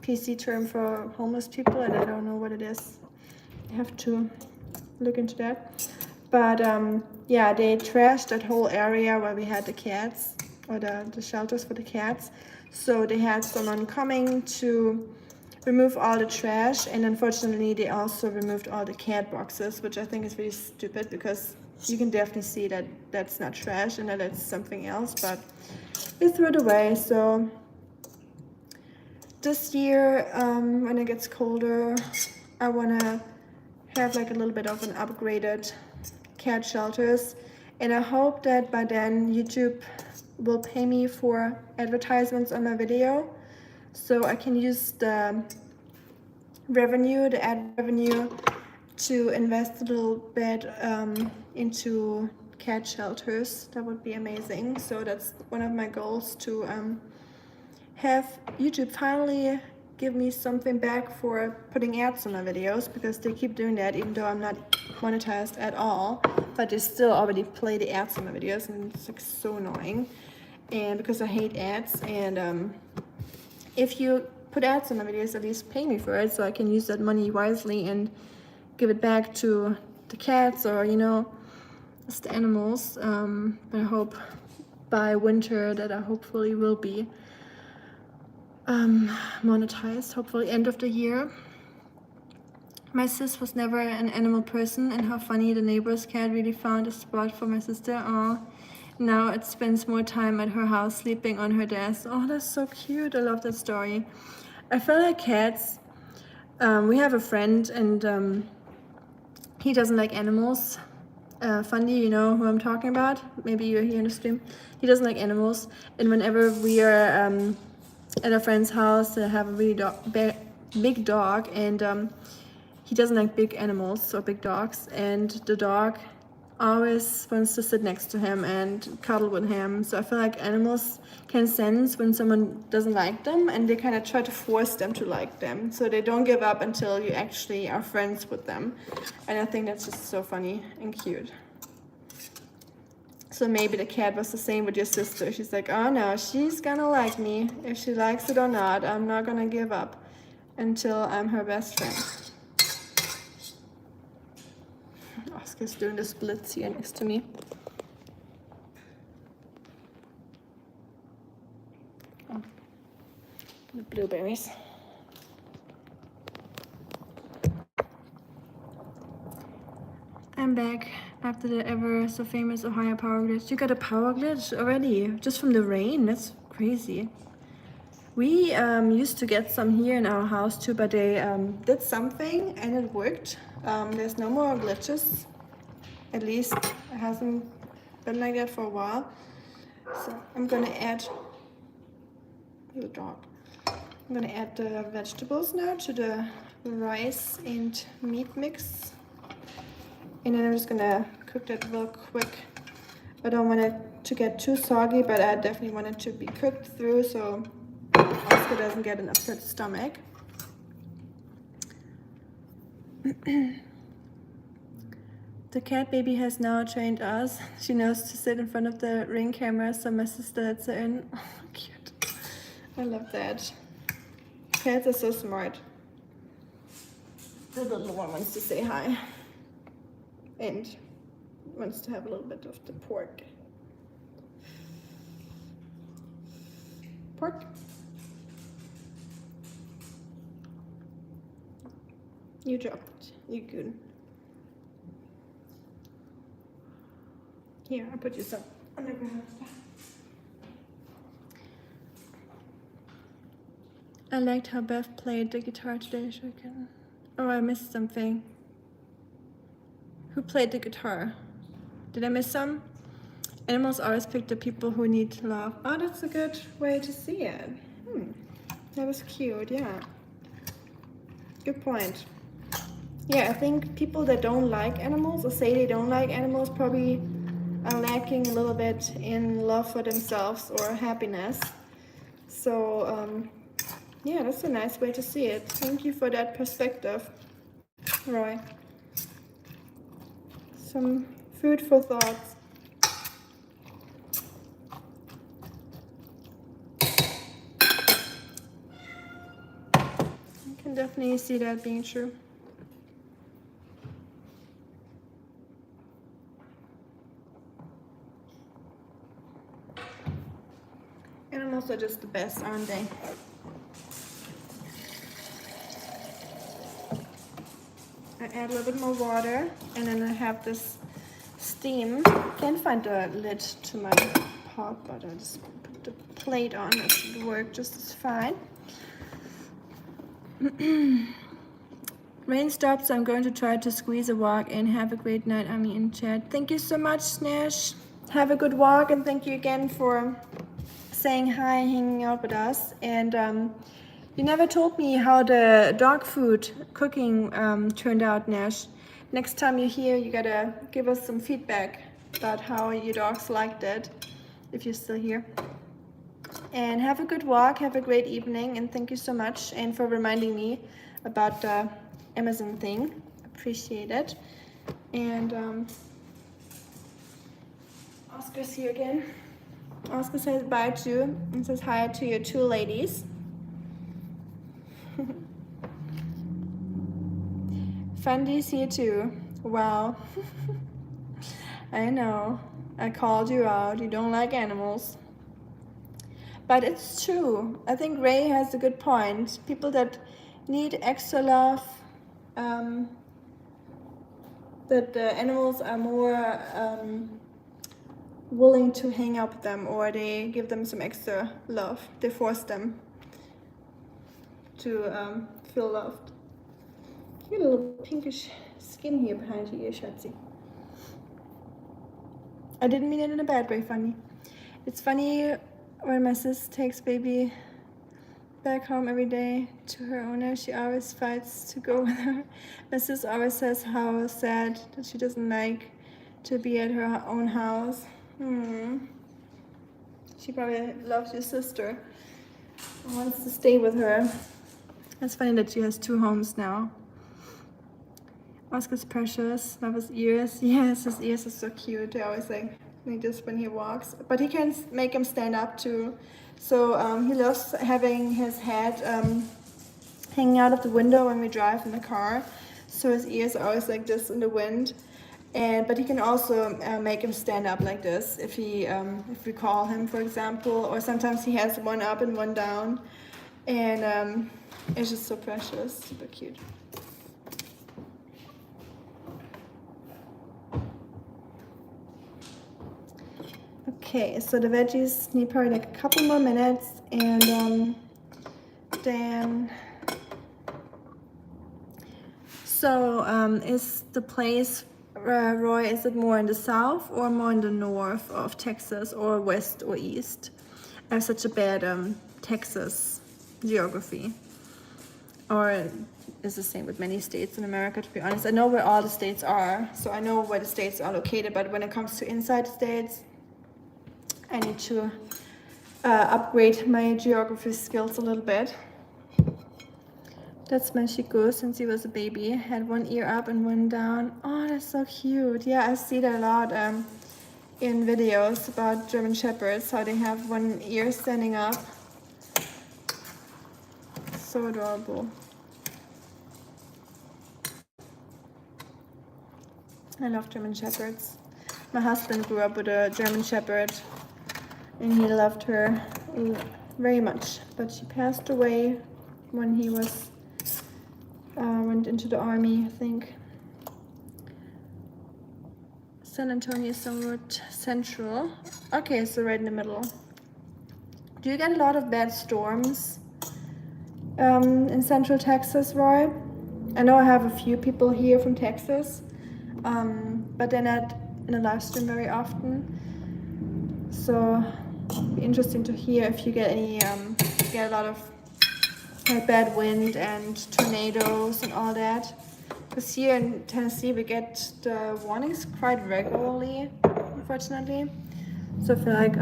PC term for homeless people, and I don't know what it is. I have to look into that. But yeah, they trashed that whole area where we had the cats, or the shelters for the cats. So they had someone coming to remove all the trash, and unfortunately they also removed all the cat boxes, which I think is really stupid, because you can definitely see that that's not trash and that it's something else, but we threw it away. So this year, when it gets colder, I want to have like a little bit of an upgraded cat shelters, and I hope that by then YouTube will pay me for advertisements on my video, so I can use the revenue, the ad revenue, to invest a little bit into cat shelters. That would be amazing. So that's one of my goals, to have YouTube finally give me something back for putting ads on my videos, because they keep doing that even though I'm not monetized at all, but they still already play the ads on my videos, and it's like so annoying. And because I hate ads, and if you put ads on my videos, at least pay me for it so I can use that money wisely and give it back to the cats, or it's the animals. But I hope by winter that I hopefully will be monetized, hopefully end of the year. My sis was never an animal person, and how funny the neighbor's cat really found a spot for my sister. Oh, now it spends more time at her house sleeping on her desk. Oh, that's so cute. I love that story. I feel like cats, we have a friend, and he doesn't like animals. Fundy, you know who I'm talking about? Maybe you're here in the stream. He doesn't like animals, and whenever we are at a friend's house, they have a really big dog, and he doesn't like big animals or big dogs, and the dog always wants to sit next to him and cuddle with him. So I feel like animals can sense when someone doesn't like them, and they kind of try to force them to like them, so they don't give up until you actually are friends with them. And I think that's just so funny and cute. So maybe the cat was the same with your sister. She's like, oh no, she's gonna like me. If she likes it or not, I'm not gonna give up until I'm her best friend. Oscar's doing the splits here next to me. Oh, the blueberries. I'm back after the ever so famous Ohio power glitch. You got a power glitch already? Just from the rain? That's crazy. We used to get some here in our house too, but they did something and it worked. There's no more glitches. At least it hasn't been like that for a while. So I'm gonna add the dog. I'm gonna add the vegetables now to the rice and meat mix. And then I'm just gonna cook that real quick. I don't want it to get too soggy, but I definitely want it to be cooked through so Oscar doesn't get an upset stomach. The cat baby has now trained us. She knows to sit in front of the Ring camera, so my sister lets her in. Oh, cute. I love that. Cats are so smart. The little one wants to say hi. And wants to have a little bit of the pork. Pork. You dropped it. You good. Here, I'll put you some on the ground. I liked how Beth played the guitar today. Oh, I missed something. Who played the guitar? Did I miss some? Animals always pick the people who need love. Oh, that's a good way to see it. That was cute, yeah. Good point. Yeah, I think people that don't like animals or say they don't like animals probably are lacking a little bit in love for themselves or happiness. So, yeah, that's a nice way to see it. Thank you for that perspective, Roy. Some food for thoughts. I can definitely see that being true. Animals are just the best, aren't they? I add a little bit more water, and then I have this steam. Can't find the lid to my pot, but I just put the plate on. It should work just as fine. Rain stopped, so I'm going to try to squeeze a walk in. Have a great night, Ami in chat. Thank you so much, Snash. Have a good walk, and thank you again for saying hi, hanging out with us. And you never told me how the dog food cooking turned out, Nash. Next time you're here, you gotta give us some feedback about how your dogs liked it, if you're still here. And have a good walk, have a great evening, and thank you so much, and for reminding me about the Amazon thing. Appreciate it. And Oscar's here again. Oscar says bye to you and says hi to your two ladies. Fundy's here too. Wow. I know. I called you out. You don't like animals. But it's true. I think Ray has a good point. People that need extra love, that the animals are more willing to hang out with them, or they give them some extra love. They force them to feel loved. You got a little pinkish skin here behind your ear, Schatzi. I didn't mean it in a bad way, Funny. It's funny when my sis takes baby back home every day to her owner. She always fights to go with her. My sis always says how sad that she doesn't like to be at her own house. She probably loves your sister and wants to stay with her. It's funny that she has two homes now. Oscar's precious. Love his ears. Yes, his ears are so cute. They always like this when he walks. But he can make him stand up too. So he loves having his head hanging out of the window when we drive in the car. So his ears are always like this in the wind. But he can also make him stand up like this if we call him, for example. Or sometimes he has one up and one down. And it's just so precious, super cute. Okay, so the veggies need probably like a couple more minutes, and then is the place, Roy, is it more in the south or more in the north of Texas, or west or east? I have such a bad Texas geography. Or it's the same with many states in America, to be honest. I know where all the states are, so I know where the states are located, but when it comes to inside states, I need to upgrade my geography skills a little bit. That's my Chico since he was a baby. Had one ear up and one down. Oh, that's so cute. Yeah, I see that a lot in videos about German Shepherds, how they have one ear standing up. So adorable. I love German Shepherds. My husband grew up with a German Shepherd and he loved her very much, but she passed away when he was went into the army, I think. San Antonio is somewhat central. Okay, so right in the middle. Do you get a lot of bad storms in central Texas, Roy? I know I have a few people here from Texas, but they're not in the live stream very often. So it'd be interesting to hear if you get any get a lot of bad wind and tornadoes and all that. Because here in Tennessee we get the warnings quite regularly, unfortunately. So I feel like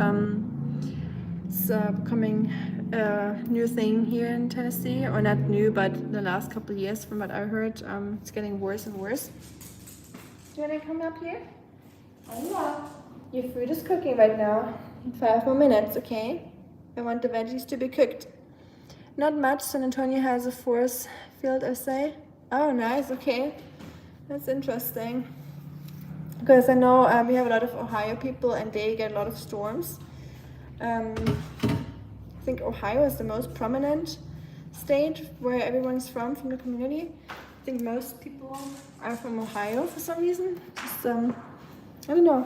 it's becoming a new thing here in Tennessee, or not new, but in the last couple of years, from what I heard, it's getting worse and worse. Do you want to come up here? Oh, your food is cooking right now. 5 more minutes, okay? I want the veggies to be cooked. Not much. San Antonio has a force field essay. Oh, nice. Okay, that's interesting. Because I know we have a lot of Ohio people, and they get a lot of storms. I think Ohio is the most prominent state where everyone's from the community. I think most people are from Ohio for some reason. Just, I don't know.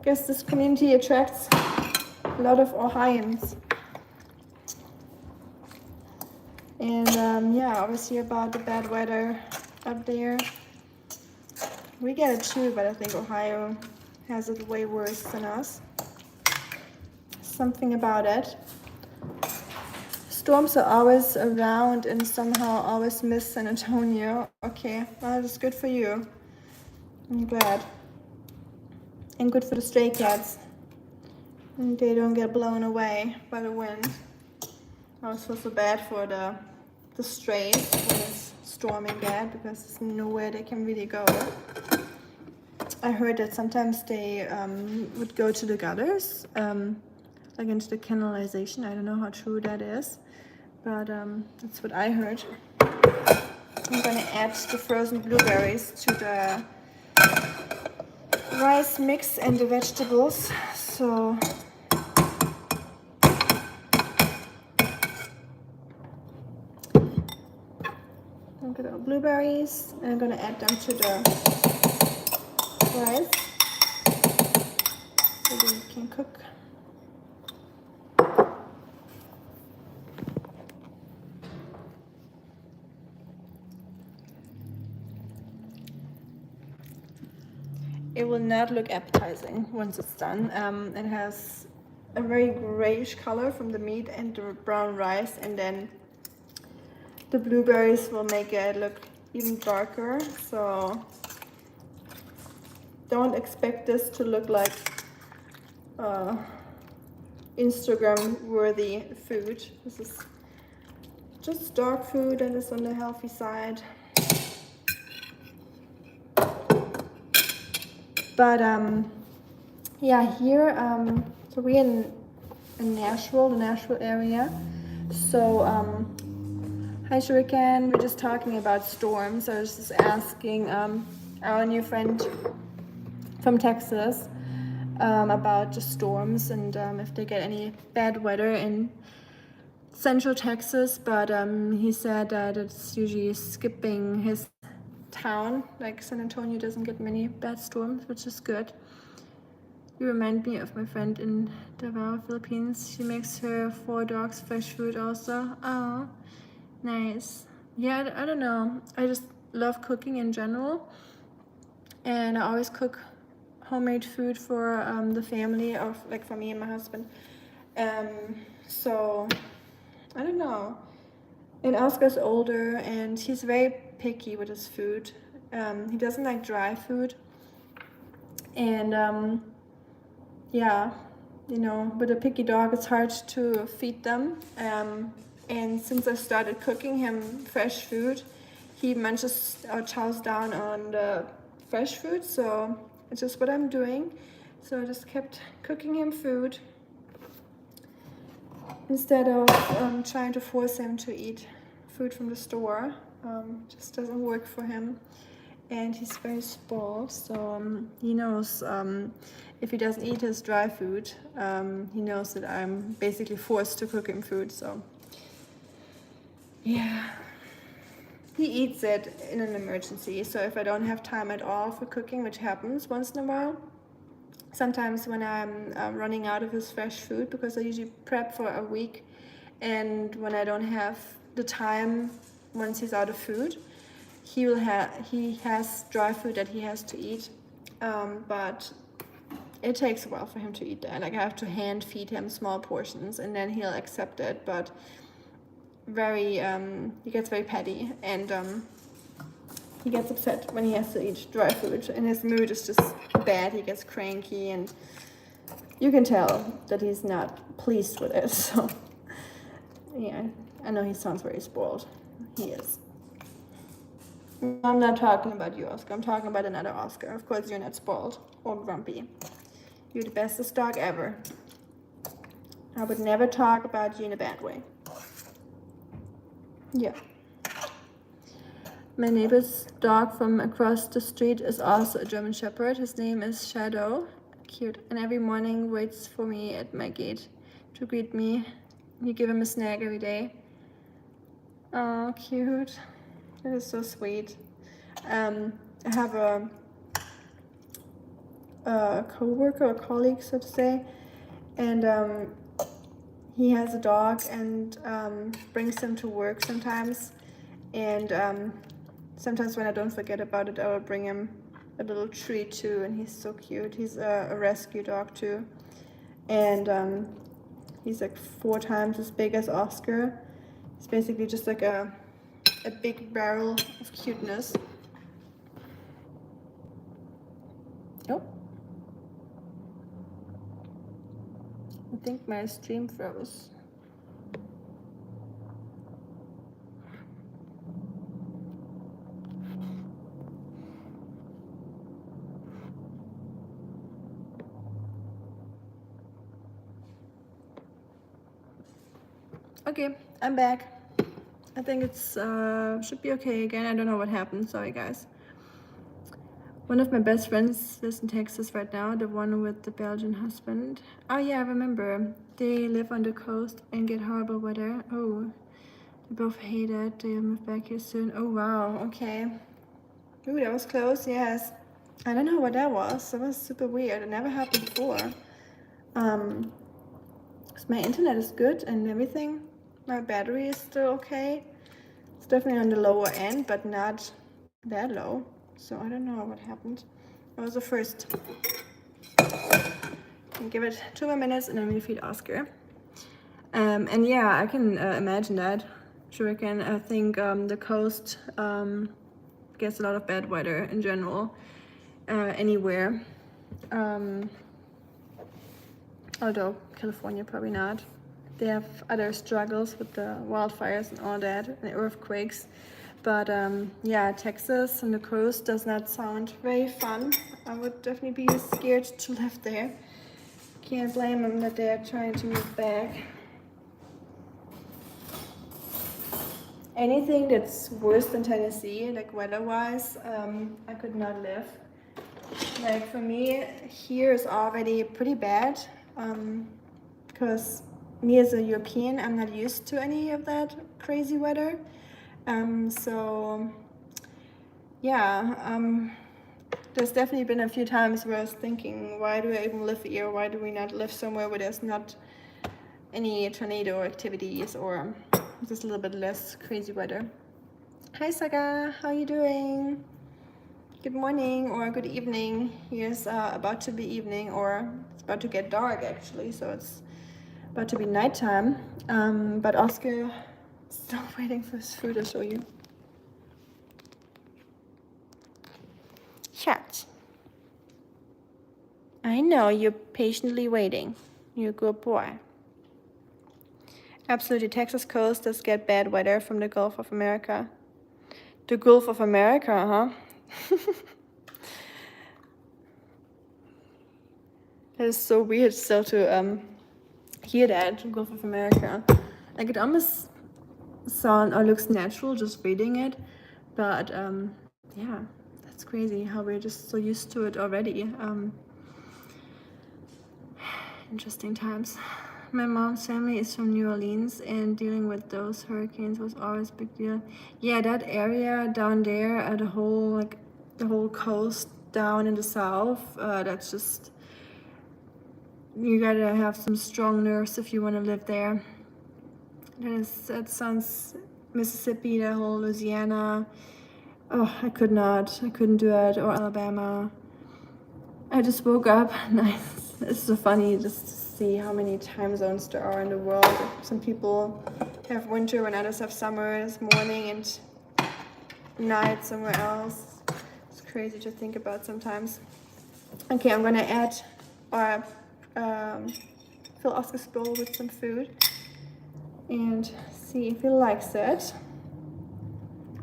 Guess this community attracts a lot of Ohioans. And yeah, obviously about the bad weather up there. We get it too, but I think Ohio has it way worse than us. Something about it. Storms are always around and somehow always miss San Antonio. Okay, well, that's good for you. I'm glad. And good for the stray cats. And they don't get blown away by the wind. I always feel so bad for the strays when it's storming bad because there's nowhere they can really go. I heard that sometimes they would go to the gutters, like into the canalization. I don't know how true that is, but that's what I heard. I'm gonna add the frozen blueberries to the rice mix and the vegetables. So look at our blueberries, and I'm gonna add them to the rice so they can cook. It will not look appetizing once it's done. It has a very grayish color from the meat and the brown rice, and then the blueberries will make it look even darker. So don't expect this to look like Instagram worthy food. This is just dark food and it's on the healthy side. But yeah, here, so we're in Nashville, the Nashville area. So hi Shuriken, we're just talking about storms. I was just asking our new friend from Texas about the storms and if they get any bad weather in central Texas, but he said that it's usually skipping his town. Like San Antonio doesn't get many bad storms, which is good. You remind me of my friend in Davao, Philippines. She makes her 4 dogs fresh food also. Oh, nice. Yeah, I don't know. I just love cooking in general. And I always cook homemade food for the family, or like for me and my husband. So, I don't know. And Oscar's older and he's very picky with his food. He doesn't like dry food. And yeah, you know, with a picky dog, it's hard to feed them. And since I started cooking him fresh food, he munches or chows down on the fresh food. So it's just what I'm doing. So I just kept cooking him food instead of trying to force him to eat food from the store. Just doesn't work for him. And he's very spoiled, so he knows if he doesn't eat his dry food, he knows that I'm basically forced to cook him food. So yeah, he eats it in an emergency. So if I don't have time at all for cooking, which happens once in a while, sometimes when I'm running out of his fresh food, because I usually prep for a week, and when I don't have the time once he's out of food, he has dry food that he has to eat, but it takes a while for him to eat that. Like I have to hand feed him small portions and then he'll accept it, but he gets very petty, and he gets upset when he has to eat dry food, and his mood is just bad. He gets cranky and you can tell that he's not pleased with it. So yeah, I know he sounds very spoiled. He is. I'm not talking about you, Oscar. I'm talking about another Oscar. Of course, you're not spoiled or grumpy. You're the bestest dog ever. I would never talk about you in a bad way. Yeah. My neighbor's dog from across the street is also a German Shepherd. His name is Shadow. Cute. And every morning waits for me at my gate to greet me. You give him a snack every day. Oh, cute. That is so sweet. I have co-worker or colleague, so to say, and he has a dog and brings him to work sometimes, and sometimes when I don't forget about it, I will bring him a little treat too, and he's so cute. He's a rescue dog too, and he's like 4 times as big as Oskar. He's basically just like a big barrel of cuteness. Oh, I think my stream froze. Okay, I'm back. I think it's should be okay again. I don't know what happened. Sorry, guys. One of my best friends lives in Texas right now, the one with the Belgian husband. Oh yeah, I remember. They live on the coast and get horrible weather. Oh, they both hate it. They'll move back here soon. Oh wow, okay. Ooh, that was close, yes. I don't know what that was. That was super weird. It never happened before. 'Cause my internet is good and everything. My battery is still okay. It's definitely on the lower end, but not that low. So I don't know what happened. That was the first. I'll give it 2 more minutes and then we feed Oskar. And yeah, I can imagine that. Sure, I can. I think the coast gets a lot of bad weather in general, anywhere. Although California probably not. They have other struggles with the wildfires and all that, and earthquakes. But yeah, Texas and the coast does not sound very fun. I would definitely be scared to live there. Can't blame them that they're trying to move back. Anything that's worse than Tennessee, like weather-wise, I could not live. Like for me, here is already pretty bad, because me as a European, I'm not used to any of that crazy weather. So yeah, there's definitely been a few times where I was thinking, why do I even live here? Why do we not live somewhere where there's not any tornado activities or just a little bit less crazy weather? Hi Saga, how are you doing? Good morning or good evening. Here's about to be evening, or it's about to get dark actually, so it's about to be nighttime. But Oskar is still waiting for his food. I'll show you. Chat. I know you're patiently waiting. You're a good boy. Absolutely, Texas coast does get bad weather from the Gulf of America. The Gulf of America, huh? That is so weird still to hear that, Gulf of America. Like it almost sounds or looks natural just reading it, but yeah, that's crazy how we're just so used to it already. Interesting times. My mom's family is from New Orleans, and dealing with those hurricanes was always a big deal. Yeah, that area down there, the whole coast down in the south, that's just, you gotta have some strong nerves if you want to live there. That sounds Mississippi, that whole Louisiana. Oh, I couldn't do it. Or Alabama. I just woke up. Nice. It's so funny just to see how many time zones there are in the world. Some people have winter when others have summer. It's morning and night somewhere else. It's crazy to think about sometimes. Okay, I'm gonna add or fill Oscar's bowl with some food and see if he likes it.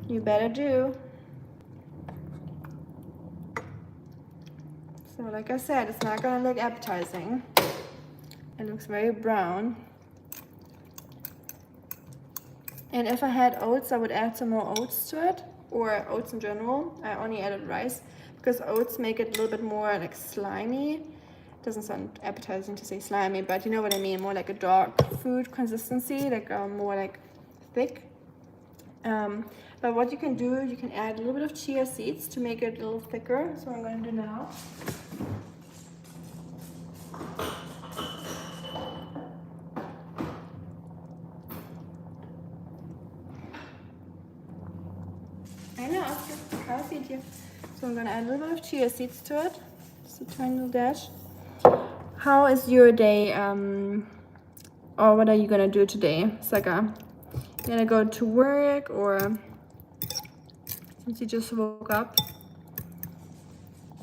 You better do. So like I said, it's not gonna look appetizing. It looks very brown. And if I had oats, I would add some more oats to it, or oats in general. I only added rice because oats make it a little bit more like slimy. Doesn't sound appetizing to say slimy, but you know what I mean, more like a dog food consistency, like more like thick. But what you can do, you can add a little bit of chia seeds to make it a little thicker. So I'm going to do now. I know, Oscar. I'll feed you. So I'm gonna add a little bit of chia seeds to it. Just a tiny little dash. How is your day? Or what are you gonna do today, Saga? You gonna go to work, or since you just woke up?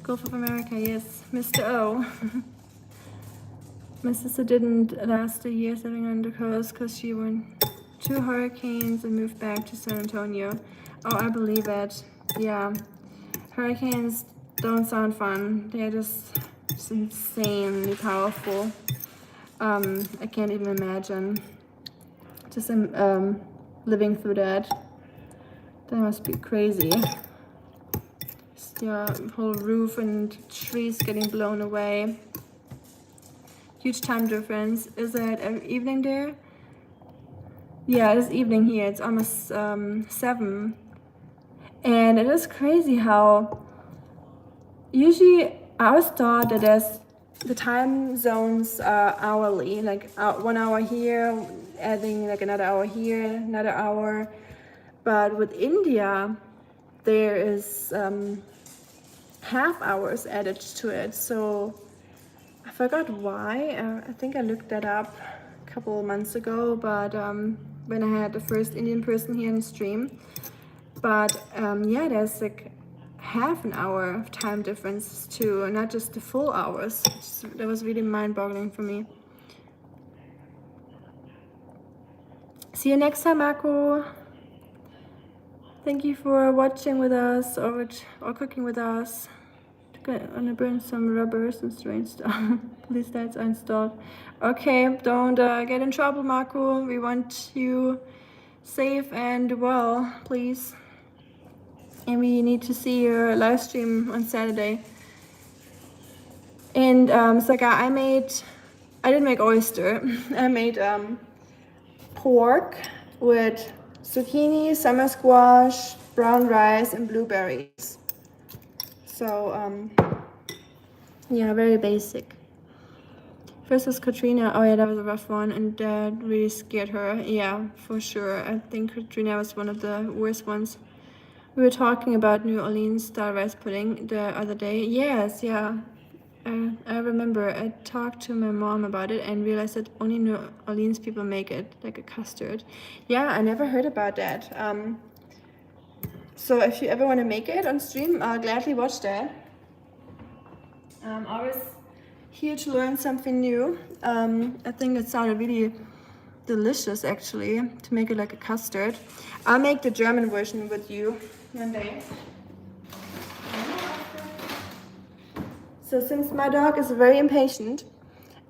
Gulf of America, yes. Mr. O. My sister didn't last a year living on the coast because she went 2 hurricanes and moved back to San Antonio. Oh, I believe it. Yeah. Hurricanes don't sound fun. They're just insanely powerful. I can't even imagine just living through that. That must be crazy. Your whole roof and trees getting blown away. Huge time difference. Is it evening there? Yeah, it is evening here. It's almost 7. And it is crazy how usually I always thought that the time zones are hourly, like 1 hour here, adding like another hour here, another hour. But with India, there is half hours added to it. So I forgot why. I think I looked that up a couple of months ago, but when I had the first Indian person here in stream. But yeah, there's like half an hour of time difference too, not just the full hours. That was really mind-boggling for me. See you next time, Marco. Thank you for watching with us or cooking with us. I'm gonna burn some rubbers and strange stuff. Police lights are installed. Okay, don't get in trouble, Marco. We want you safe and well, please. And we need to see your live stream on Saturday. And Saga, I didn't make oyster. I made pork with zucchini, summer squash, brown rice, and blueberries. So yeah, very basic. First was Katrina. Oh yeah, that was a rough one, and that really scared her. Yeah, for sure. I think Katrina was one of the worst ones. We were talking about New Orleans style rice pudding the other day. Yes, yeah. I remember I talked to my mom about it and realized that only New Orleans people make it, like a custard. Yeah, I never heard about that. So if you ever want to make it on stream, I'll gladly watch that. Always here to learn something new. I think it sounded really delicious actually, to make it like a custard. I'll make the German version with you one day. So since my dog is very impatient,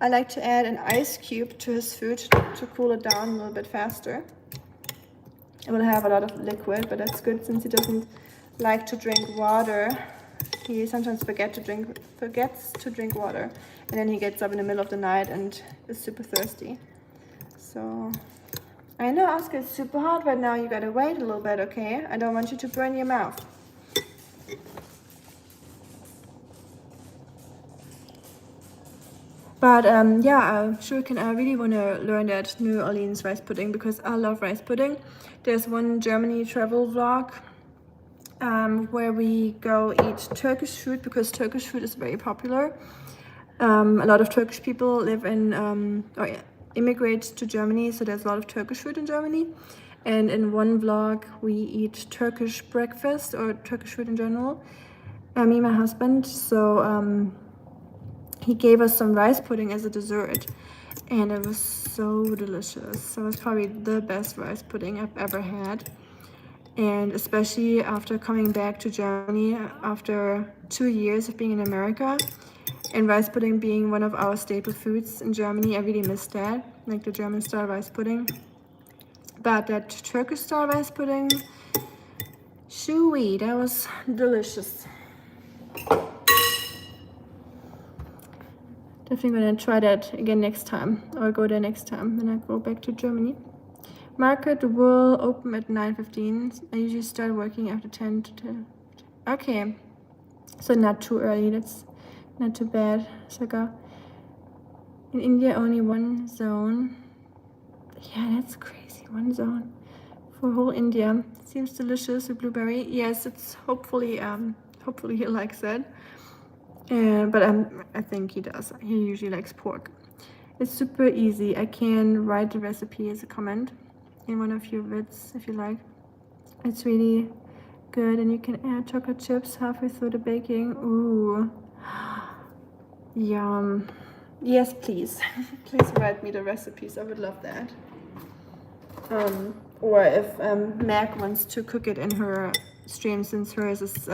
I like to add an ice cube to his food to cool it down a little bit faster. It will have a lot of liquid, but that's good since he doesn't like to drink water. He sometimes forgets to drink water, and then he gets up in the middle of the night and is super thirsty. So I know, Oscar, it's super hot right now. You gotta wait a little bit, okay? I don't want you to burn your mouth. But yeah, I really want to learn that New Orleans rice pudding because I love rice pudding. There's one Germany travel vlog where we go eat Turkish food because Turkish food is very popular. A lot of Turkish people live in, immigrate to Germany, so there's a lot of Turkish food in Germany. And in one vlog, we eat Turkish breakfast or Turkish food in general. Me and my husband, so he gave us some rice pudding as a dessert, and it was so delicious. So it was probably the best rice pudding I've ever had. And especially after coming back to Germany after 2 years of being in America, and rice pudding being one of our staple foods in Germany, I really missed that, like the German style rice pudding. But that Turkish style rice pudding, shoo-wee, that was delicious. Definitely gonna try that again next time, or go there next time when I go back to Germany. Market will open at 9:15. I usually start working after 10 to 10. Okay, so not too early. That's not too bad. Saga. In India, only one zone. Yeah, that's crazy. One zone. for whole India. Seems delicious with blueberry. Yes, it's hopefully he likes it. But I think he does. He usually likes pork. It's super easy. I can write the recipe as a comment in one of your vids if you like. It's really good, and you can add chocolate chips halfway through the baking. Ooh, yum. Yes, please. Please write me the recipes. I would love that. Or if Meg wants to cook it in her stream, since hers is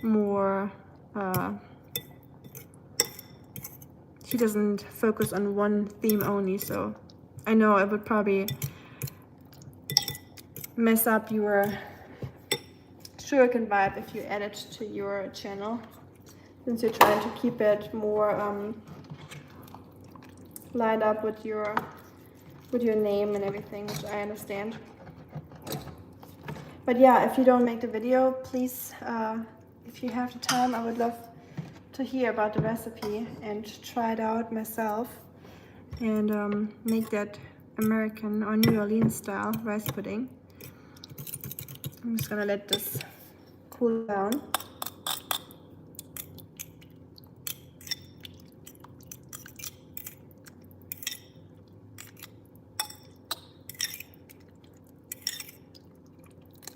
more she doesn't focus on one theme only, so I know it would probably mess up your shuriken vibe if you add it to your channel, since you're trying to keep it more lined up with your name and everything, which I understand. But yeah, if you don't make the video, please, if you have the time, I would love to hear about the recipe and try it out myself and make that American or New Orleans style rice pudding. I'm just gonna let this cool down.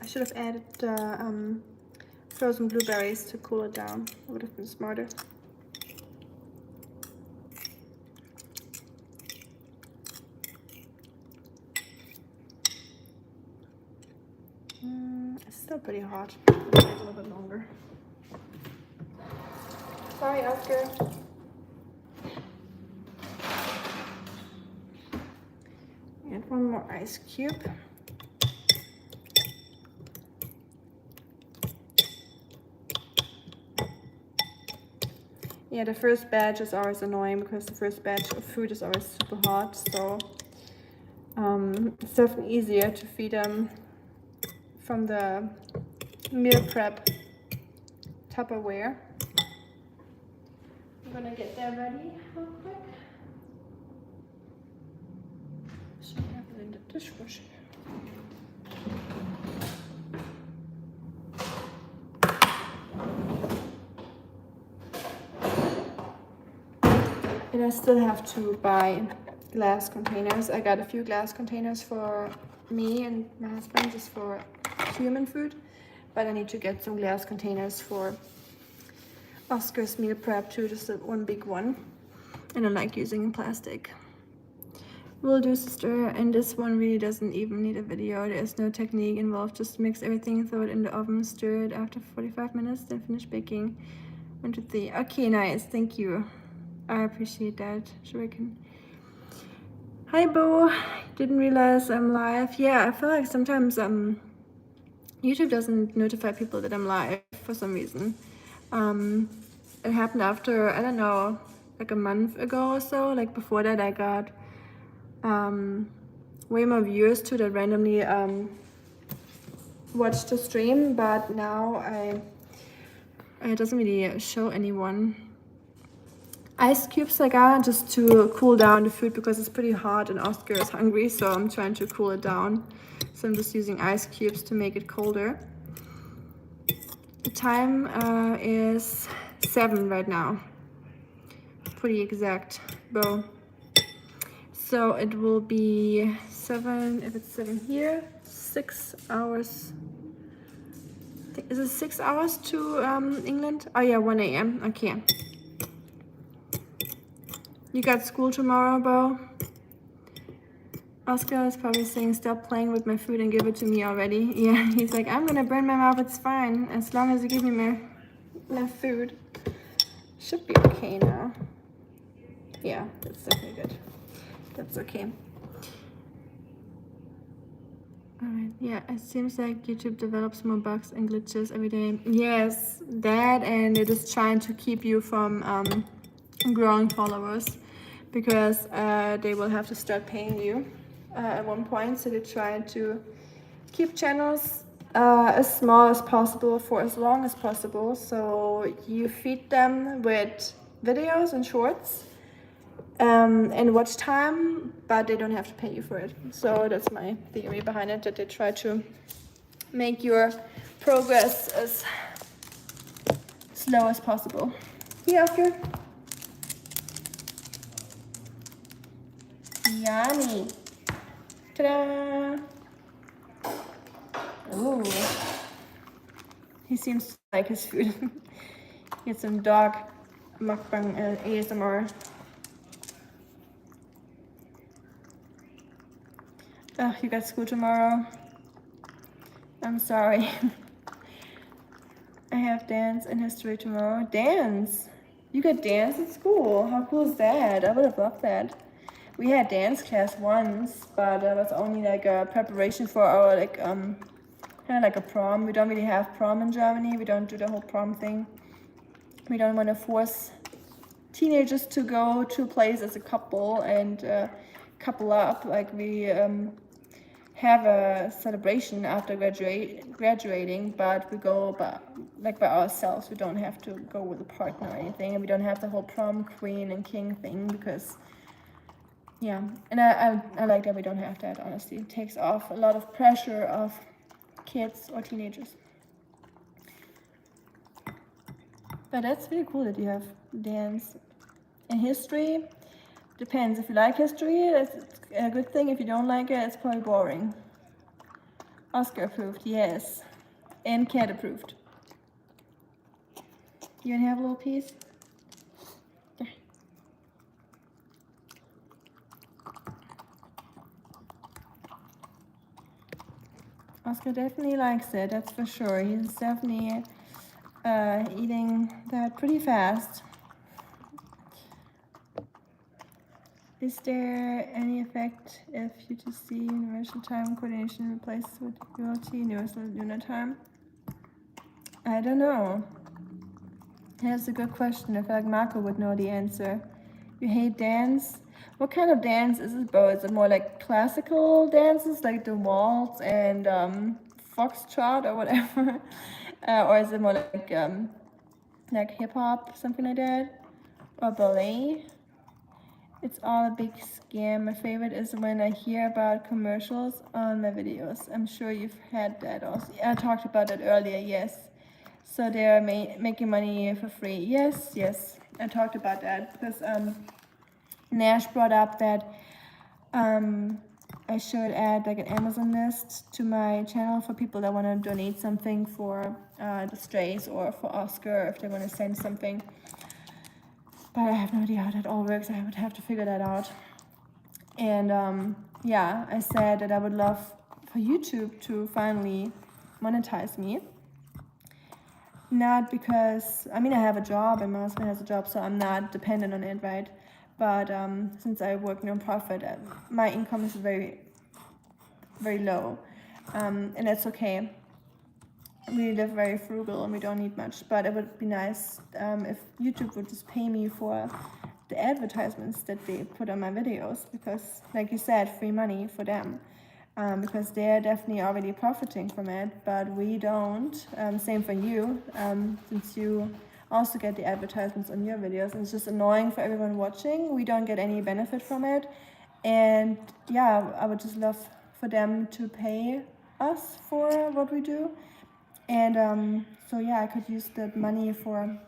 I should have added frozen blueberries to cool it down. It would have been smarter. It's still pretty hot. I'll wait a little bit longer. Sorry, Oskar. And one more ice cube. Yeah, the first batch is always annoying because the first batch of food is always super hot, so it's definitely easier to feed them from the meal prep Tupperware. I'm gonna get that ready real quick. Should have it in the dishwasher. And I still have to buy glass containers. I got a few glass containers for me and my husband, just for human food. But I need to get some glass containers for Oscar's meal prep too, just one big one. And I like using plastic. Will do, sister. And this one really doesn't even need a video. There's no technique involved. Just mix everything, throw it in the oven, stir it after 45 minutes, then finish baking. 1 to 3. Okay, nice. Thank you. I appreciate that, Shuriken. Hi, Bo. Didn't realize I'm live. Yeah, I feel like sometimes YouTube doesn't notify people that I'm live for some reason. It happened after, I don't know, like a month ago or so. Like before that, I got way more viewers too that randomly watched the stream, but now it doesn't really show anyone. Ice cubes I got just to cool down the food because it's pretty hot and Oscar is hungry, so I'm trying to cool it down. So I'm just using ice cubes to make it colder. The time is 7 right now. Pretty exact, Bo. So it will be 7, if it's 7 here, 6 hours. Is it 6 hours to England? Oh yeah, 1 a.m. Okay. You got school tomorrow, Bo? Oscar is probably saying, stop playing with my food and give it to me already. Yeah, he's like, I'm gonna burn my mouth, it's fine. As long as you give me my food. Should be okay now. Yeah, that's definitely good. That's okay. Alright, yeah, it seems like YouTube develops more bugs and glitches every day. Yes, that, and it is trying to keep you from growing followers, because they will have to start paying you at one point, so they're trying to keep channels as small as possible for as long as possible. So you feed them with videos and shorts, and watch time, but they don't have to pay you for it. So that's my theory behind it, that they try to make your progress as slow as possible. Here, Oscar. Yummy. Ta-da! Ooh. He seems to like his food. Get some dog mukbang ASMR. Oh, you got school tomorrow? I'm sorry. I have dance and history tomorrow. Dance? You got dance at school? How cool is that? I would have loved that. We had dance class once, but that was only like a preparation for our kind of like a prom. We don't really have prom in Germany. We don't do the whole prom thing. We don't want to force teenagers to go to a place as a couple and couple up. Like we have a celebration after graduating, but we go by ourselves. We don't have to go with a partner or anything, and we don't have the whole prom queen and king thing because, yeah. And I like that we don't have that. Honestly, it takes off a lot of pressure of kids or teenagers. But that's really cool that you have dance and history. Depends. If you like history, that's a good thing. If you don't like it, it's probably boring. Oscar approved, yes. And cat approved. You wanna have a little piece? There. Oscar definitely likes it, that's for sure. He's definitely eating that pretty fast. Is there any effect if UTC universal time coordination replaces with ULT universal lunar time? I don't know. That's a good question. I feel like Marco would know the answer. You hate dance? What kind of dance is it, Bo? Is it more like classical dances, like the waltz and foxtrot or whatever? Or is it more like hip hop, something like that? Or ballet? It's all a big scam. My favorite is when I hear about commercials on my videos. I'm sure you've had that also. I talked about that earlier, yes. So they're making money for free. Yes. I talked about that because Nash brought up that I should add like an Amazon list to my channel for people that want to donate something for the strays or for Oscar if they want to send something. But I have no idea how that all works. I would have to figure that out. And yeah, I said that I would love for YouTube to finally monetize me. Not because, I mean, I have a job and my husband has a job, so I'm not dependent on it, right? But since I work nonprofit, my income is very, very low. And that's okay. We live very frugal and we don't need much, but it would be nice if YouTube would just pay me for the advertisements that they put on my videos, because like you said, free money for them, because they're definitely already profiting from it, but we don't. Same for you, since you also get the advertisements on your videos, and it's just annoying for everyone watching. We don't get any benefit from it, and yeah, I would just love for them to pay us for what we do. And so yeah, I could use that money for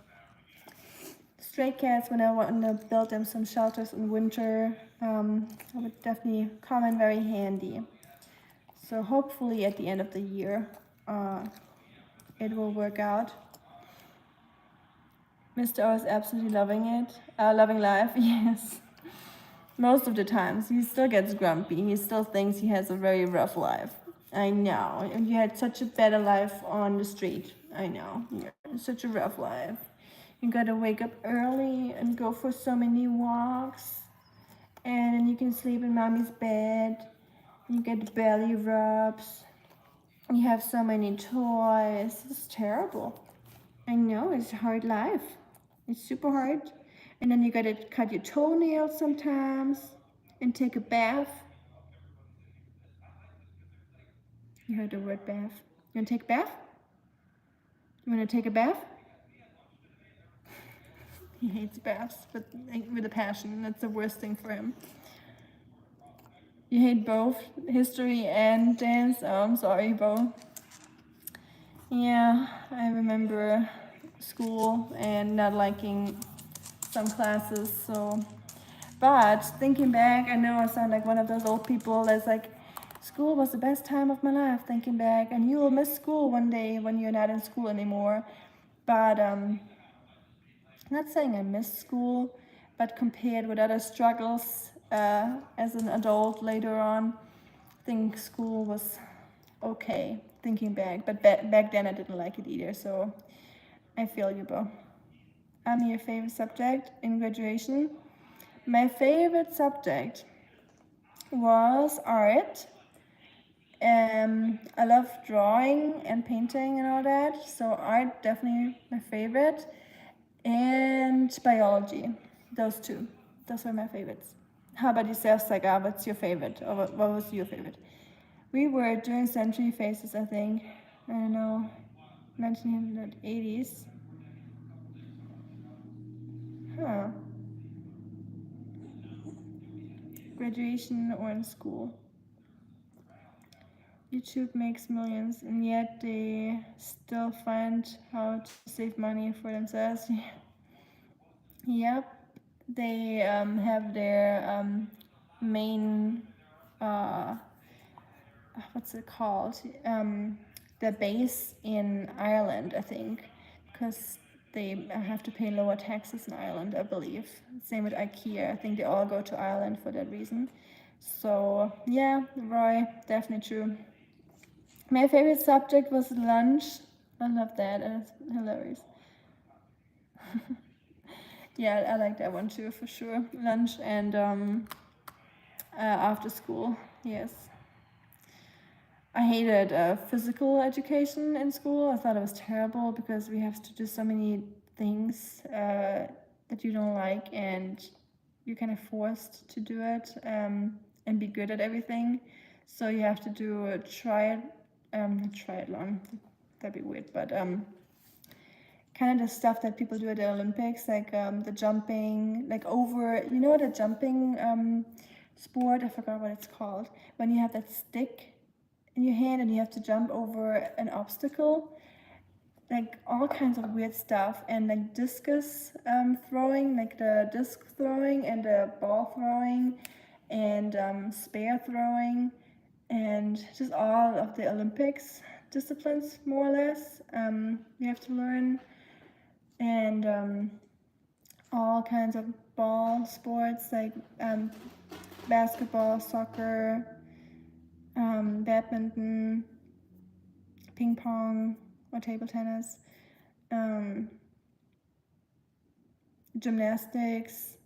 stray cats when I want to build them some shelters in winter. It would definitely come in very handy. So hopefully at the end of the year, it will work out. Mr. O is absolutely loving it. Loving life, yes. Most of the times, he still gets grumpy. He still thinks he has a very rough life. I know. You had such a better life on the street. I know. You're such a rough life. You gotta wake up early and go for so many walks. And then you can sleep in mommy's bed. You get belly rubs. You have so many toys. It's terrible. I know, it's a hard life. It's super hard. And then you gotta cut your toenails sometimes and take a bath. You heard the word bath. You wanna take a bath? You wanna take a bath? He hates baths, but with a passion. That's the worst thing for him. You hate both history and dance? Oh, I'm sorry, Bo. Yeah, I remember school and not liking some classes, so. But thinking back, I know I sound like one of those old people that's like, school was the best time of my life, thinking back, and you will miss school one day when you're not in school anymore. But not saying I miss school, but compared with other struggles as an adult later on, I think school was okay, thinking back. But back then I didn't like it either, so I feel you, Bo. Your favorite subject in graduation? My favorite subject was art. I love drawing and painting and all that, so art definitely my favorite. And biology, those two. Those were my favorites. How about yourself, Saga? What's your favorite? Or what was your favorite? We were doing century faces, I think. I don't know, 1980s. Huh. Graduation or in school. YouTube makes millions, and yet they still find how to save money for themselves. Yep, they have their main, what's it called? Their base in Ireland, I think, because they have to pay lower taxes in Ireland, I believe. Same with IKEA. I think they all go to Ireland for that reason. So yeah, Roy, definitely true. My favorite subject was lunch. I love that, and it's hilarious. Yeah, I like that one too, for sure. Lunch and after school, yes. I hated physical education in school. I thought it was terrible because we have to do so many things that you don't like, and you're kind of forced to do it and be good at everything. So you have to do a triathlon. That'd be weird, but kind of the stuff that people do at the Olympics, like the jumping, like over, you know, the jumping sport. I forgot what it's called. When you have that stick in your hand and you have to jump over an obstacle, like all kinds of weird stuff. And like discus throwing, like the disc throwing and the ball throwing and spear throwing, and just all of the Olympics disciplines, more or less, you have to learn. And all kinds of ball sports like basketball, soccer, badminton, ping pong, or table tennis, gymnastics,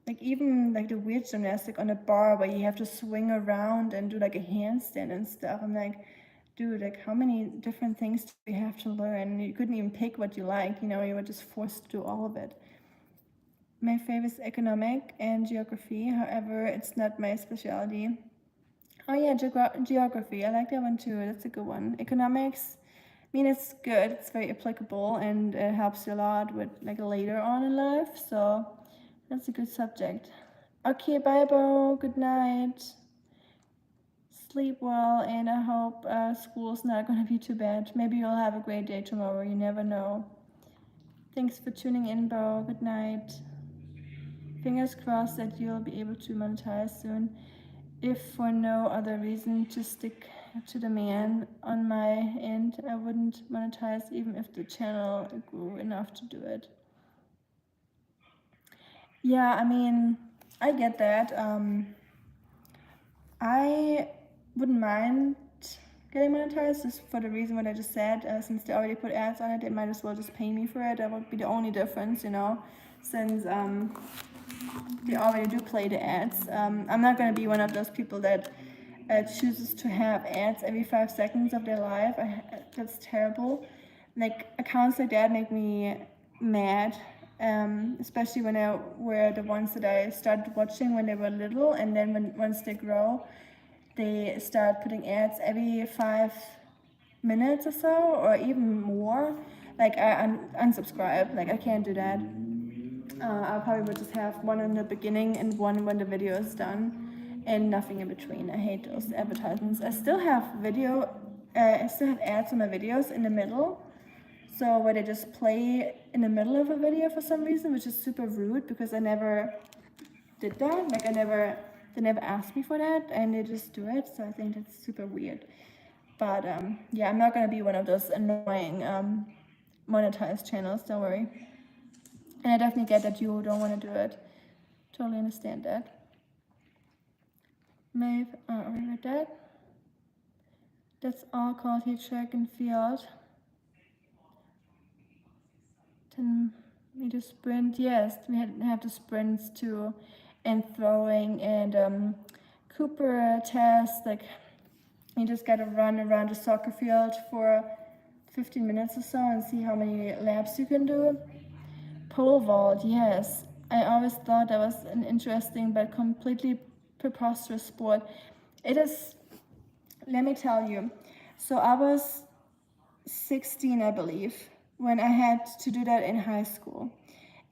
like even like the weird gymnastic on a bar where you have to swing around and do like a handstand and stuff. I'm like, dude, like how many different things do you have to learn? You couldn't even pick what you like, you know, you were just forced to do all of it. My favorite is economic and geography, however, it's not my specialty. Oh yeah, geography, I like that one too, that's a good one. Economics, I mean, it's good, it's very applicable, and it helps you a lot with like later on in life, so that's a good subject. Okay, bye, Bo, good night. Sleep well, and I hope school's not going to be too bad. Maybe you'll have a great day tomorrow, you never know. Thanks for tuning in, Bo. Good night. Fingers crossed that you'll be able to monetize soon. If for no other reason, to stick to the man. On my end, I wouldn't monetize even if the channel grew enough to do it. Yeah, I mean, I get that. I wouldn't mind getting monetized just for the reason what I just said. Since they already put ads on it, they might as well just pay me for it. That would be the only difference, you know, since they already do play the ads. I'm not going to be one of those people that chooses to have ads every 5 seconds of their life. That's terrible. Like, accounts like that make me mad, especially when I were the ones that I started watching when they were little, and then once they grow, they start putting ads every 5 minutes or so, or even more. like I unsubscribe. Like I can't do that. I probably would just have one in the beginning and one when the video is done, and nothing in between. I hate those advertisements. I still have ads on my videos in the middle, so where they just play in the middle of a video for some reason, which is super rude because I never did that. Like they never asked me for that, and they just do it. So I think that's super weird. But yeah, I'm not gonna be one of those annoying monetized channels. Don't worry. And I definitely get that you don't want to do it. Totally understand that. Maeve, already read that. That's all quality track and field. 10-meter sprint. Yes, we have the sprints too, and throwing and Cooper test. Like you just gotta run around the soccer field for 15 minutes or so and see how many laps you can do. Pole vault, yes. I always thought that was an interesting but completely preposterous sport. It is, let me tell you. So I was 16, I believe, when I had to do that in high school.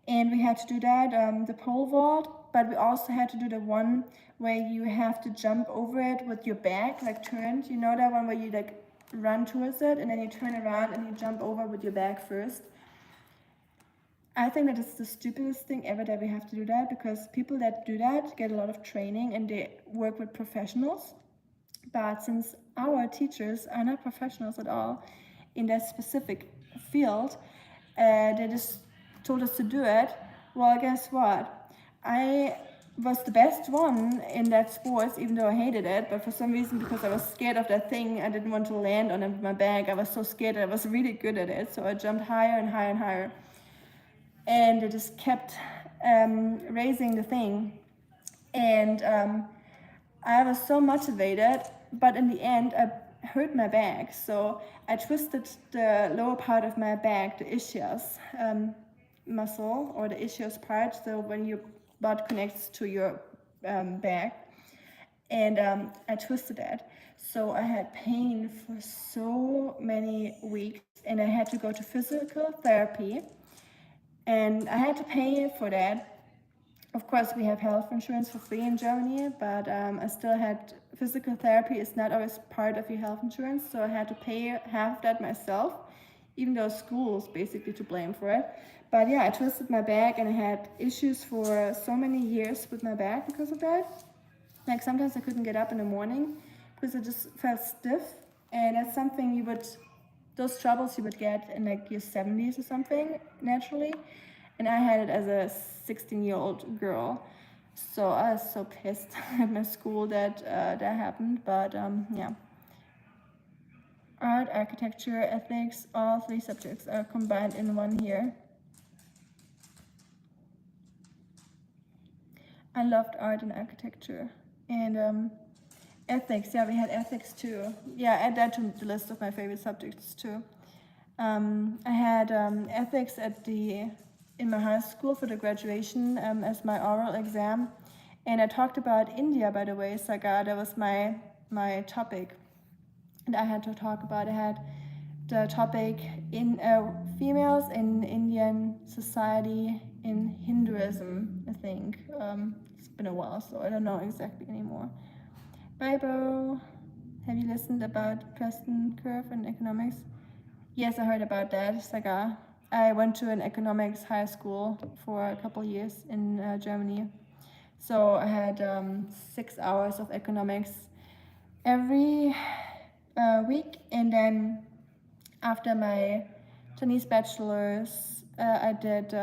And we had to do that, the pole vault, but we also had to do the one where you have to jump over it with your back, like turned. You know that one where you like run towards it and then you turn around and you jump over with your back first. I think that it's the stupidest thing ever that we have to do that, because people that do that get a lot of training and they work with professionals. But since our teachers are not professionals at all in that specific field, they just told us to do it. Well, guess what? I was the best one in that sports, even though I hated it. But for some reason, because I was scared of that thing, I didn't want to land on it with my bag. I was so scared that I was really good at it. So I jumped higher and higher and higher. And it just kept raising the thing. And I was so motivated, but in the end, I hurt my back. So I twisted the lower part of my back, the ischias muscle, or the ischias part. So when your butt connects to your back, and I twisted that. So I had pain for so many weeks, and I had to go to physical therapy, and I had to pay for that. Of course, we have health insurance for free in Germany, but I still had physical therapy is not always part of your health insurance, so I had to pay half that myself, even though school is basically to blame for it. But yeah, I twisted my back and I had issues for so many years with my back because of that. Like sometimes I couldn't get up in the morning because I just felt stiff, and that's something those troubles you would get in like your 70s or something naturally. And I had it as a 16-year-old girl. So I was so pissed at my school that that happened. But yeah. Art, architecture, ethics, all three subjects are combined in one here. I loved art and architecture. And ethics, yeah, we had ethics too. Yeah, add that to the list of my favorite subjects too. I had ethics in my high school for the graduation as my oral exam, and I talked about India, by the way, Saga. That was my topic, and I had to talk about. I had the topic in females in Indian society in Hinduism. I think it's been a while, so I don't know exactly anymore. Bye, Bo. Have you listened about Preston curve and economics? Yes, I heard about that, Saga. I went to an economics high school for a couple years in Germany. So I had 6 hours of economics every week. And then after my Chinese bachelor's, I did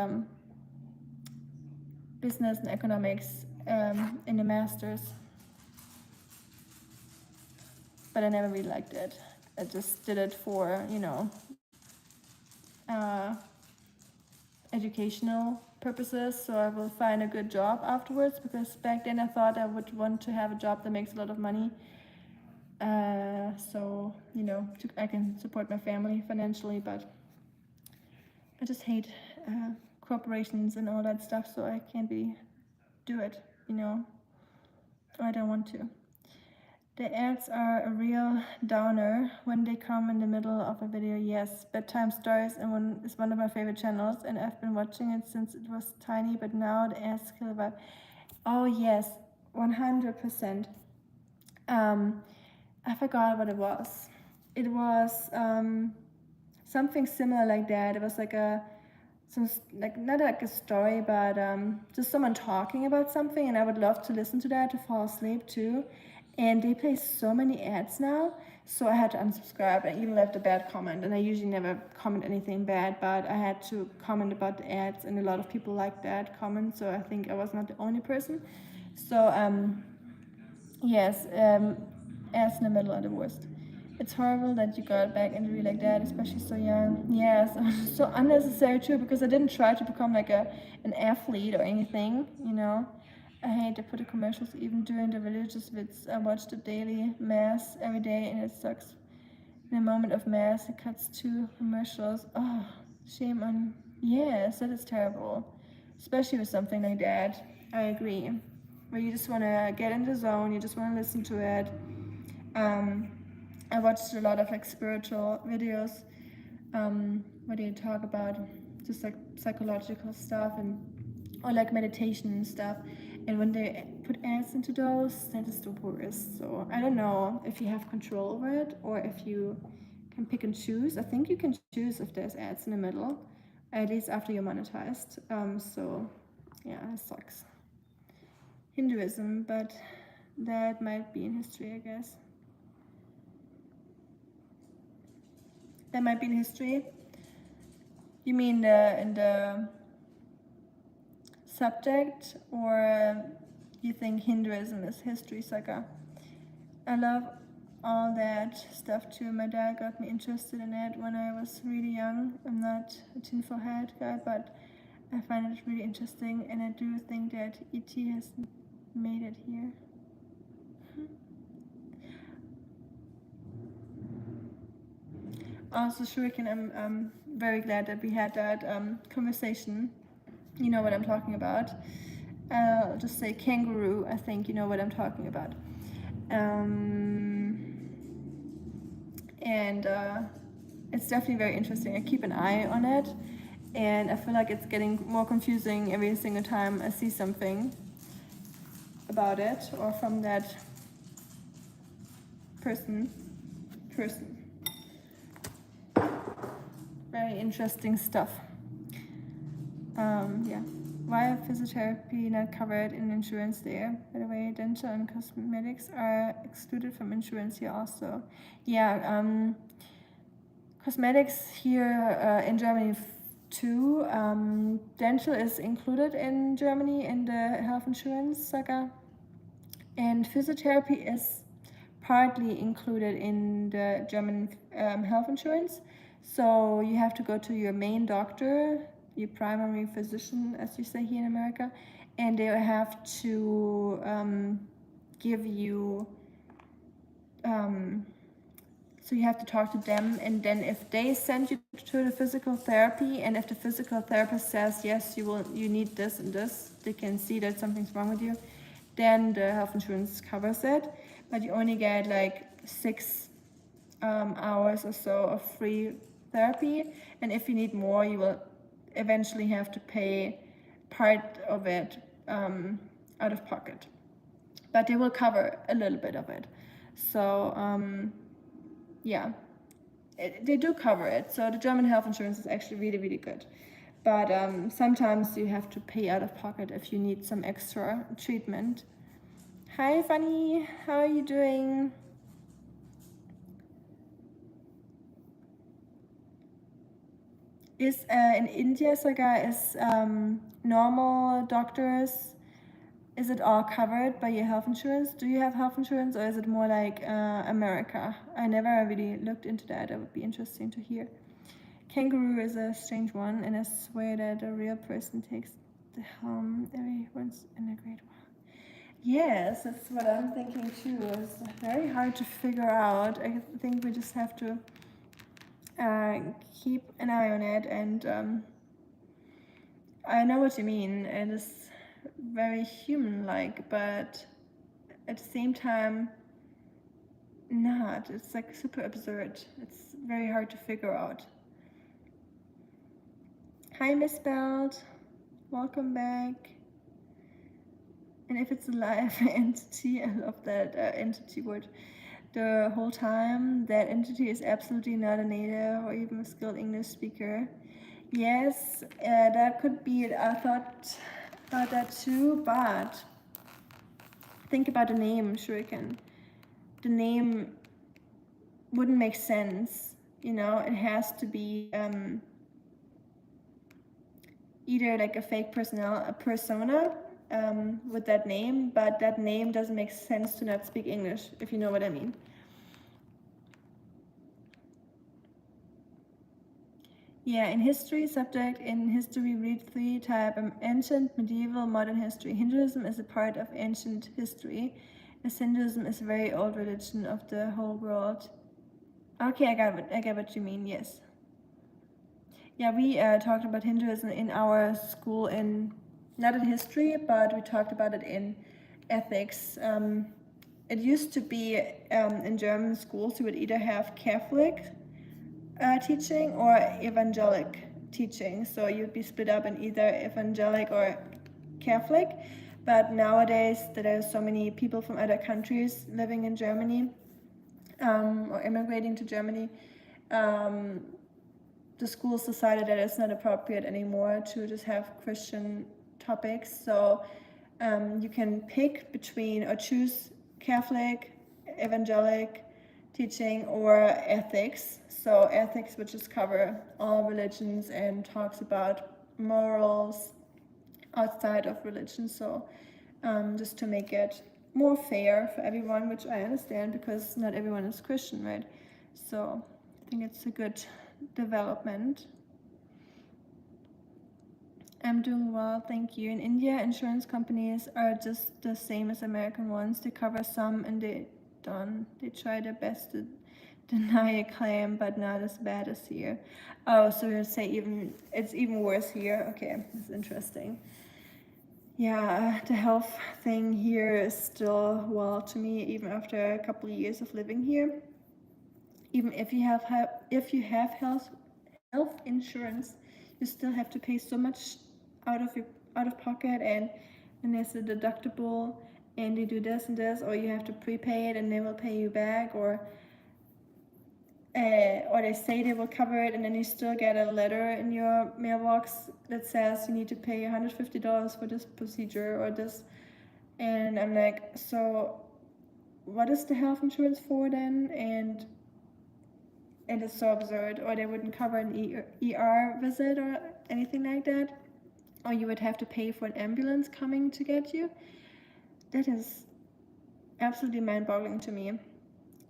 business and economics in the master's. But I never really liked it. I just did it for, educational purposes, so I will find a good job afterwards, because back then I thought I would want to have a job that makes a lot of money, so I can support my family financially. But I just hate corporations and all that stuff, so I can't do it. I don't want to. The ads are a real downer when they come in the middle of a video. Yes, bedtime stories and one is one of my favorite channels, and I've been watching it since it was tiny. But now the ads kill the vibe. Oh yes, 100%. I forgot what it was. It was something similar like that. It was like like not like a story, but just someone talking about something, and I would love to listen to that to fall asleep too. And they play so many ads now, so I had to unsubscribe and even left a bad comment. And I usually never comment anything bad, but I had to comment about the ads, and a lot of people liked that comment, so I think I was not the only person. So yes, ads in the middle are the worst. It's horrible that you got back injury like that, especially so young. Yes, so unnecessary too, because I didn't try to become like an athlete or anything, you know. I hate to put the commercials even during the religious bits. I watch the daily mass every day and it sucks. In a moment of mass, it cuts to commercials. Oh, shame on. Yes, that is terrible. Especially with something like that. I agree. Where you just want to get in the zone, you just want to listen to it. I watched a lot of like spiritual videos where they talk about just like psychological stuff and or like meditation and stuff. And when they put ads into those, that is the worst. So I don't know if you have control over it or if you can pick and choose. I think you can choose if there's ads in the middle, at least after you're monetized. So yeah, it sucks. Hinduism, but that might be in history, I guess. That might be in history. You mean in the subject, or you think Hinduism is history, Saka? I love all that stuff too. My dad got me interested in it when I was really young. I'm not a tinfoil hat guy, but I find it really interesting, and I do think that E.T. has made it here. Also, Shuriken, I'm very glad that we had that conversation. You know what I'm talking about. I'll just say kangaroo. I think you know what I'm talking about. And it's definitely very interesting. I keep an eye on it, and I feel like it's getting more confusing every single time I see something about it or from that person. Very interesting stuff. Yeah. Why are physiotherapy not covered in insurance there? By the way, dental and cosmetics are excluded from insurance here also. Yeah, cosmetics here in Germany too. Dental is included in Germany in the health insurance saga. And physiotherapy is partly included in the German health insurance. So you have to go to your main doctor, your primary physician, as you say here in America, and they have to give you. So you have to talk to them, and then if they send you to the physical therapy, and if the physical therapist says yes, you need this and this, they can see that something's wrong with you, then the health insurance covers it. But you only get like 6 hours or so of free therapy, and if you need more, you will eventually have to pay part of it out of pocket. But they will cover a little bit of it. So yeah, they do cover it. So the German health insurance is actually really, really good. But sometimes you have to pay out of pocket if you need some extra treatment. Hi, Fanny. How are you doing? Is in India, Saga, is normal doctors, is it all covered by your health insurance? Do you have health insurance, or is it more like America? I never really looked into that. That would be interesting to hear. Kangaroo is a strange one, and I swear that a real person takes the helm every once in a great while. Yes, that's what I'm thinking too. It's very hard to figure out. I think we just have to keep an eye on it, and I know what you mean. It is very human-like, but at the same time, not. It's like super absurd. It's very hard to figure out. Hi, Misspelled. Welcome back. And if it's a live entity, I love that entity word. The whole time, that entity is absolutely not a native or even a skilled English speaker. Yes, that could be it. I thought about that too, but think about the name, Shuriken. The name wouldn't make sense, you know. It has to be either like a fake persona with that name, but that name doesn't make sense to not speak English, if you know what I mean. Yeah, in history subject, in history read 3 type ancient, medieval, modern history. Hinduism is a part of ancient history, as Hinduism is a very old religion of the whole world. Okay, I get what you mean, yes. Yeah, we talked about Hinduism in our school, in not in history, but we talked about it in ethics. It used to be in German schools you would either have Catholic teaching or evangelic teaching, so you'd be split up in either evangelic or Catholic. But nowadays that there are so many people from other countries living in Germany or immigrating to Germany, the schools decided that it's not appropriate anymore to just have Christian topics. So you can pick between or choose Catholic, evangelic teaching, or ethics. So ethics would just cover all religions and talks about morals outside of religion. So just to make it more fair for everyone, which I understand because not everyone is Christian, right? So I think it's a good development. I'm doing well, thank you. In India, insurance companies are just the same as American ones. They cover some and they don't. They try their best to deny a claim, but not as bad as here. Oh, so you'd say it's even worse here? Okay, that's interesting. Yeah, the health thing here is still, well, to me, even after a couple of years of living here, even if you have health insurance, you still have to pay so much out of pocket, and there's a deductible, and they do this and this, or you have to prepay it and they will pay you back, or they say they will cover it, and then you still get a letter in your mailbox that says you need to pay $150 for this procedure or this. And I'm like, so what is the health insurance for then? And it's so absurd. Or they wouldn't cover an ER visit or anything like that, or you would have to pay for an ambulance coming to get you. That is absolutely mind-boggling to me.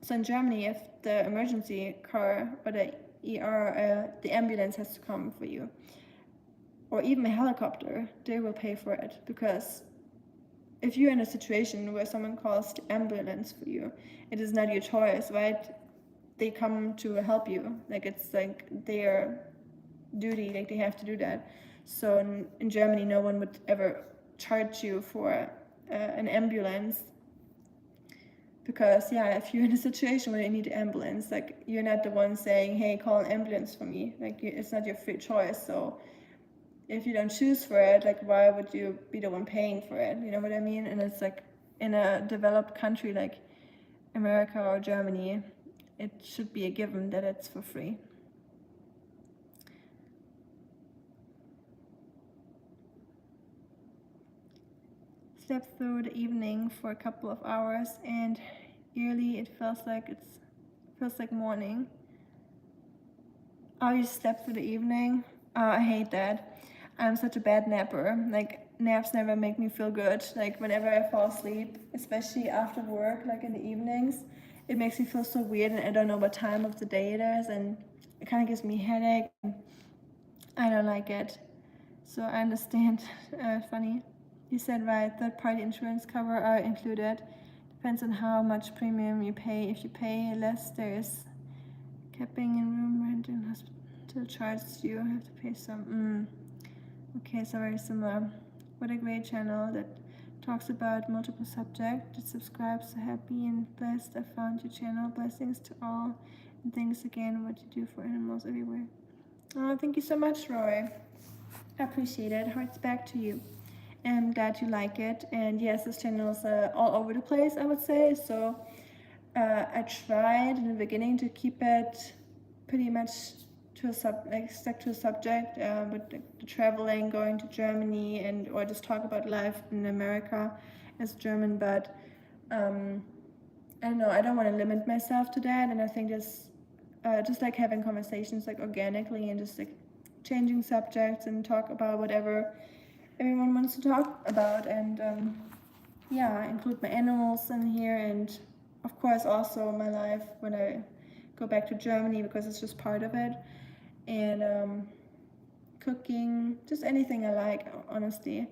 So in Germany, if the emergency car or the ER, the ambulance has to come for you, or even a helicopter, they will pay for it, because if you're in a situation where someone calls the ambulance for you, it is not your choice, right? They come to help you. Like, it's like their duty, like they have to do that. So in Germany, no one would ever charge you for an ambulance, because yeah, if you're in a situation where you need an ambulance, like, you're not the one saying, hey, call an ambulance for me. Like, it's not your free choice. So if you don't choose for it, like, why would you be the one paying for it? You know what I mean? And it's like, in a developed country like America or Germany, it should be a given that it's for free. Slept through the evening for a couple of hours, and yearly it feels like morning. Oh, you slept through the evening? Oh, I hate that. I'm such a bad napper. Like, naps never make me feel good. Like, whenever I fall asleep, especially after work, like in the evenings, it makes me feel so weird, and I don't know what time of the day it is, and it kind of gives me a headache. I don't like it. So I understand. Funny. You said right, third-party insurance cover are included. Depends on how much premium you pay. If you pay less, there is capping in room rent and hospital charges. You have to pay some. Okay, so very similar. What a great channel that talks about multiple subjects. It subscribes to Happy and Blessed. I found your channel. Blessings to all. And thanks again what you do for animals everywhere. Oh, thank you so much, Roy. I appreciate it. Hearts back to you. And I'm glad you like it. And yes, this channel is all over the place, I would say. So I tried in the beginning to keep it pretty much to a stuck to a subject, with the traveling, going to Germany, and or just talk about life in America as German. But I don't know. I don't want to limit myself to that, and I think this just like having conversations like organically and just like changing subjects and talk about whatever everyone wants to talk about, and yeah, include my animals in here, and of course also my life when I go back to Germany, because it's just part of it, and cooking, just anything I like, honestly.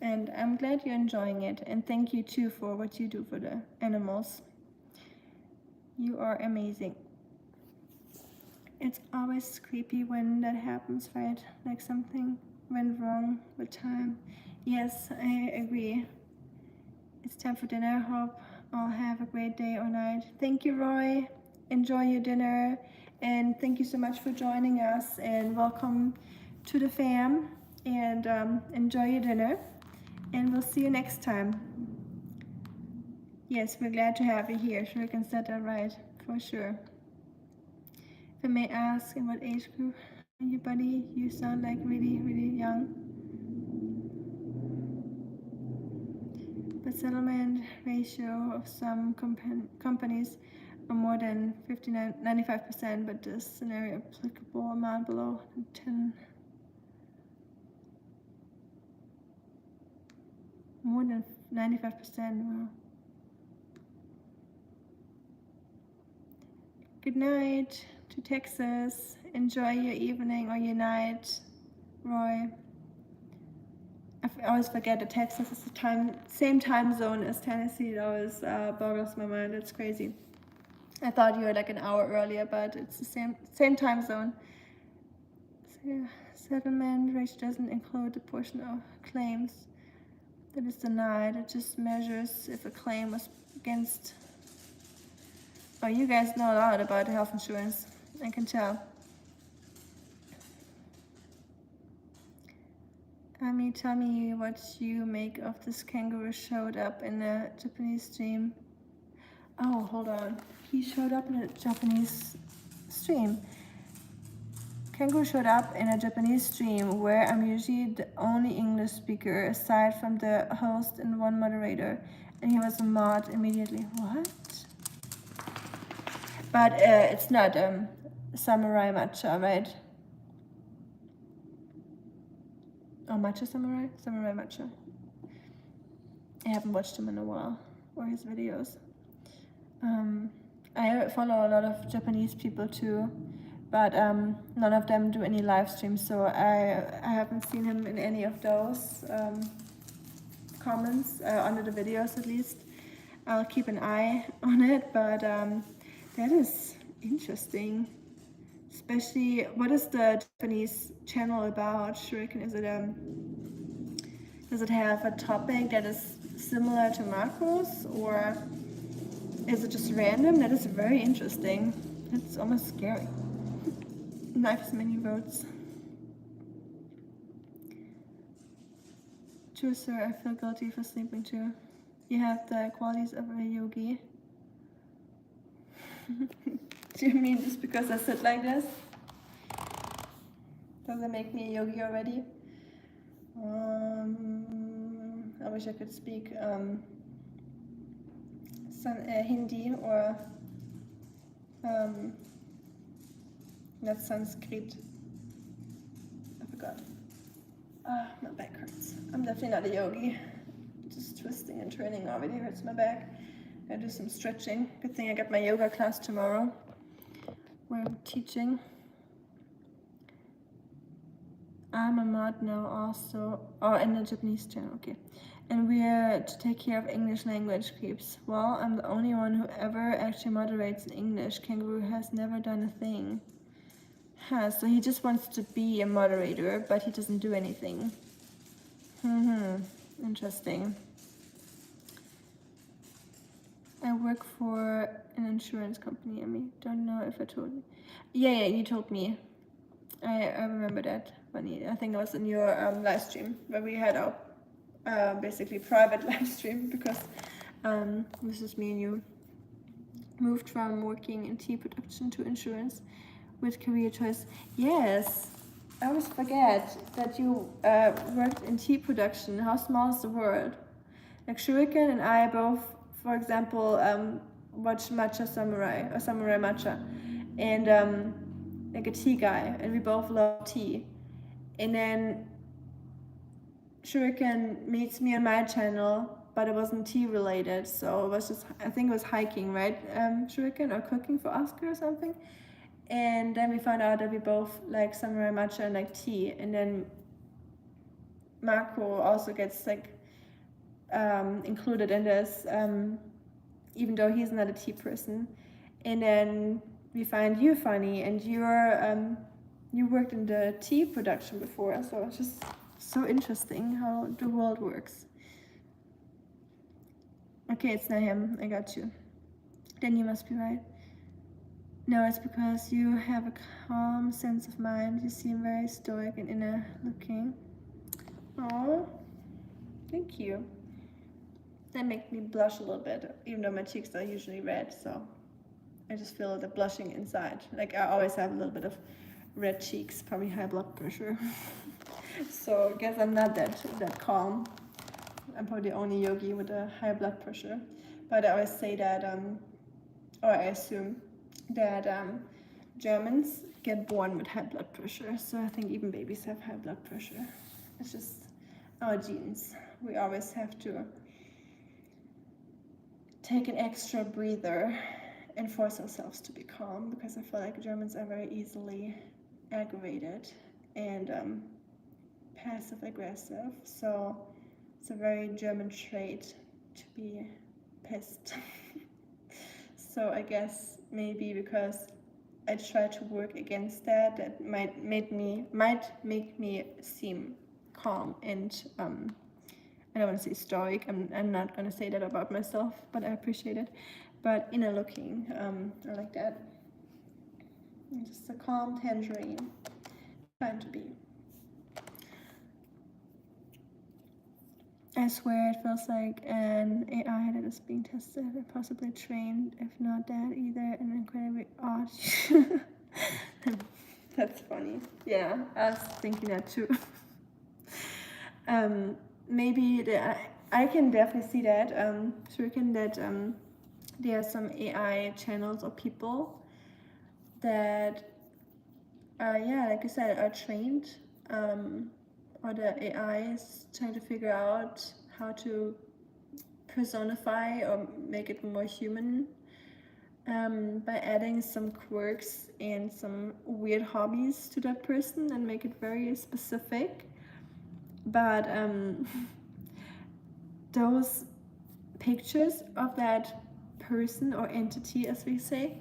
And I'm glad you're enjoying it, and thank you too for what you do for the animals. You are amazing. It's always creepy when that happens, right? Like something went wrong with time. Yes, I agree. It's time for dinner. Hope all have a great day or night. Thank you, Roy. Enjoy your dinner. And thank you so much for joining us. And welcome to the fam. And enjoy your dinner. And we'll see you next time. Yes, we're glad to have you here. Sure, you can set that right. For sure. If I may ask, in what age group are you, buddy? You sound like really, really young. The settlement ratio of some companies are more than 95%, but this scenario applicable amount below 10. More than 95%. Wow. Good night to Texas. Enjoy your evening or your night, Roy. I always forget that Texas is the same time zone as Tennessee. It always boggles my mind. It's crazy. I thought you were like an hour earlier, but it's the same time zone. So, settlement rate doesn't include the portion of claims that is denied. It just measures if a claim was against. Oh, you guys know a lot about health insurance. I can tell. Ami, tell me what you make of this kangaroo showed up in a Japanese stream. Oh, hold on. He showed up in a Japanese stream. Kangaroo showed up in a Japanese stream where I'm usually the only English speaker aside from the host and one moderator, and he was a mod immediately. What? But it's not samurai matcha, right? Oh, matcha samurai? Samurai matcha. I haven't watched him in a while, or his videos. I follow a lot of Japanese people too, but none of them do any live streams, so I haven't seen him in any of those comments, under the videos at least. I'll keep an eye on it, but that is interesting. Especially, what is the Japanese channel about? Shuriken, does it have a topic that is similar to macros, or is it just random? That is very interesting. It's almost scary. Knives many votes. True, sir, I feel guilty for sleeping too. You have the qualities of a yogi. Do you mean just because I sit like this? Does it make me a yogi already? I wish I could speak Hindi or not Sanskrit. I forgot. My back hurts. I'm definitely not a yogi. Just twisting and turning already hurts my back. I do some stretching. Good thing I got my yoga class tomorrow where I'm teaching. I'm a mod now also. Oh, in the Japanese channel, okay. And we're to take care of English language peeps. Well, I'm the only one who ever actually moderates in English. Kangaroo has never done a thing. So he just wants to be a moderator, but he doesn't do anything. Interesting. I work for an insurance company. I mean, don't know if I told you. Yeah, you told me. I remember that funny. I think it was in your live stream where we had our basically private live stream because this is me and you moved from working in tea production to insurance with career choice. Yes, I always forget that you worked in tea production. How small is the world? Like Shuriken and I both, for example, watch Matcha Samurai or Samurai Matcha, and like a tea guy, and we both love tea. And then Shuriken meets me on my channel, but it wasn't tea related, so it was just, I think it was hiking, right? Shuriken, or cooking for Oskar or something. And then we found out that we both like Samurai Matcha and like tea. And then Marco also gets like included in this, even though he's not a tea person. And then we find you funny, and you worked in the tea production before, so it's just so interesting how the world works. Okay, it's not him. I got you. Then you must be right. No, it's because you have a calm sense of mind. You seem very stoic and inner looking. Oh, thank you. That makes me blush a little bit, even though my cheeks are usually red, so I just feel the blushing inside. Like I always have a little bit of red cheeks, probably high blood pressure. So I guess I'm not that calm. I'm probably the only yogi with a high blood pressure. But I always say that, or I assume that Germans get born with high blood pressure. So I think even babies have high blood pressure. It's just our genes. We always have to take an extra breather and force ourselves to be calm, because I feel like Germans are very easily aggravated and passive aggressive. So it's a very German trait to be pissed. So I guess maybe because I try to work against that, that might make me seem calm and I don't want to say stoic. I'm not going to say that about myself, but I appreciate it. But inner looking, I like that. Just a calm tangerine. Trying to be. I swear it feels like an AI that is being tested or possibly trained, if not that either, and incredibly odd. That's funny. Yeah, I was thinking that too. Maybe I can definitely see that, Shuriken, that there are some AI channels or people that are, yeah, like you said, are trained, or the AI is trying to figure out how to personify or make it more human by adding some quirks and some weird hobbies to that person and make it very specific. But those pictures of that person or entity, as we say,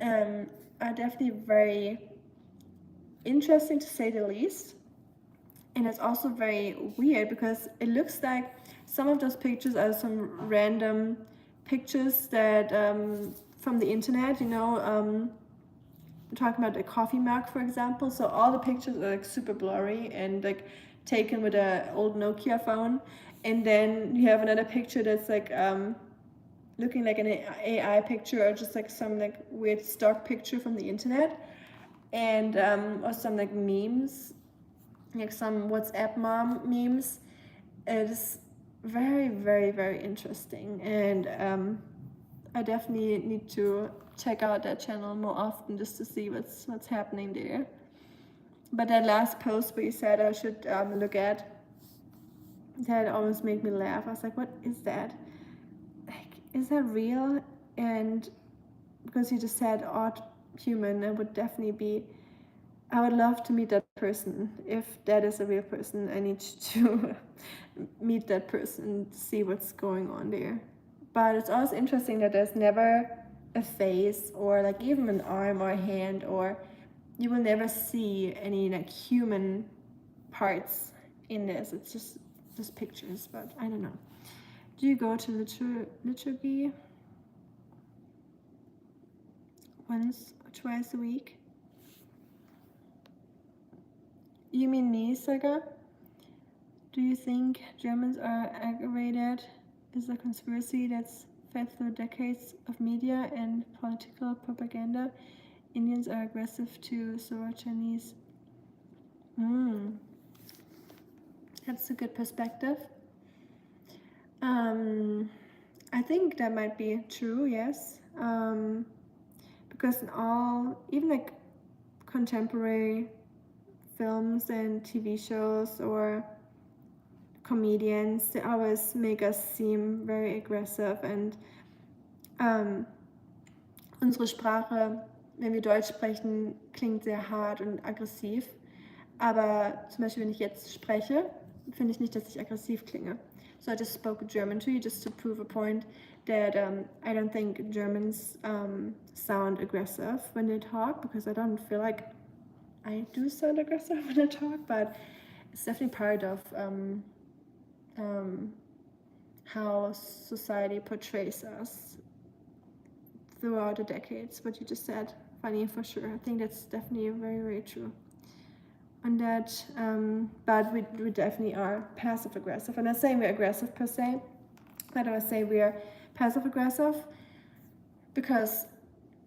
are definitely very interesting to say the least. And it's also very weird because it looks like some of those pictures are some random pictures that from the internet, you know, talking about a coffee mug, for example. So all the pictures are like super blurry and like taken with an old Nokia phone. And then you have another picture that's like looking like an AI picture, or just like some like weird stock picture from the internet, and or some like memes, like some WhatsApp mom memes. It is very, very, very interesting, and I definitely need to check out that channel more often just to see what's happening there. But that last post where you said I should look at, that almost made me laugh. I was like, what is that? Like, is that real? And because you just said odd human, it would definitely be, I would love to meet that person. If that is a real person, I need to meet that person and see what's going on there. But it's always interesting that there's never a face or like even an arm or a hand, or you will never see any like human parts in this. It's just pictures, but I don't know. Do you go to liturgy? once or twice a week. You mean me, Saga? Do you think Germans are aggravated? Is a conspiracy that's fed through decades of media and political propaganda? Indians are aggressive too, so are Chinese. That's a good perspective. I think that might be true, yes. Because in all, even like contemporary films and TV shows or comedians, they always make us seem very aggressive and unsere Sprache, wenn wir Deutsch sprechen, klingt sehr hart und aggressiv. Aber zum Beispiel, wenn ich jetzt spreche, finde ich nicht, dass ich aggressiv klinge. So I just spoke German to you just to prove a point that I don't think Germans sound aggressive when they talk, because I don't feel like I do sound aggressive when I talk, but it's definitely part of how society portrays us throughout the decades. What you just said, funny for sure. I think that's definitely very, very true. On that, but we definitely are passive aggressive. I'm not saying we're aggressive per se, but I would say we're passive aggressive because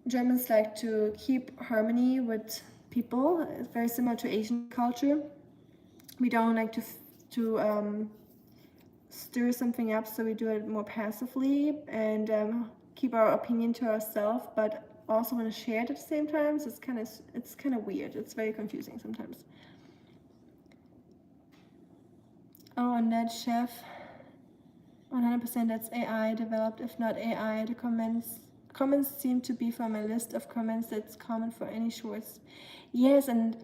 Germans like to keep harmony with people. It's very similar to Asian culture. We don't like to stir something up, so we do it more passively and keep our opinion to ourselves, but also want to share it at the same time. So it's kind of weird. It's very confusing sometimes. Oh, and that chef, 100% that's AI developed. If not AI, the comments seem to be from a list of comments that's common for any shorts. Yes, and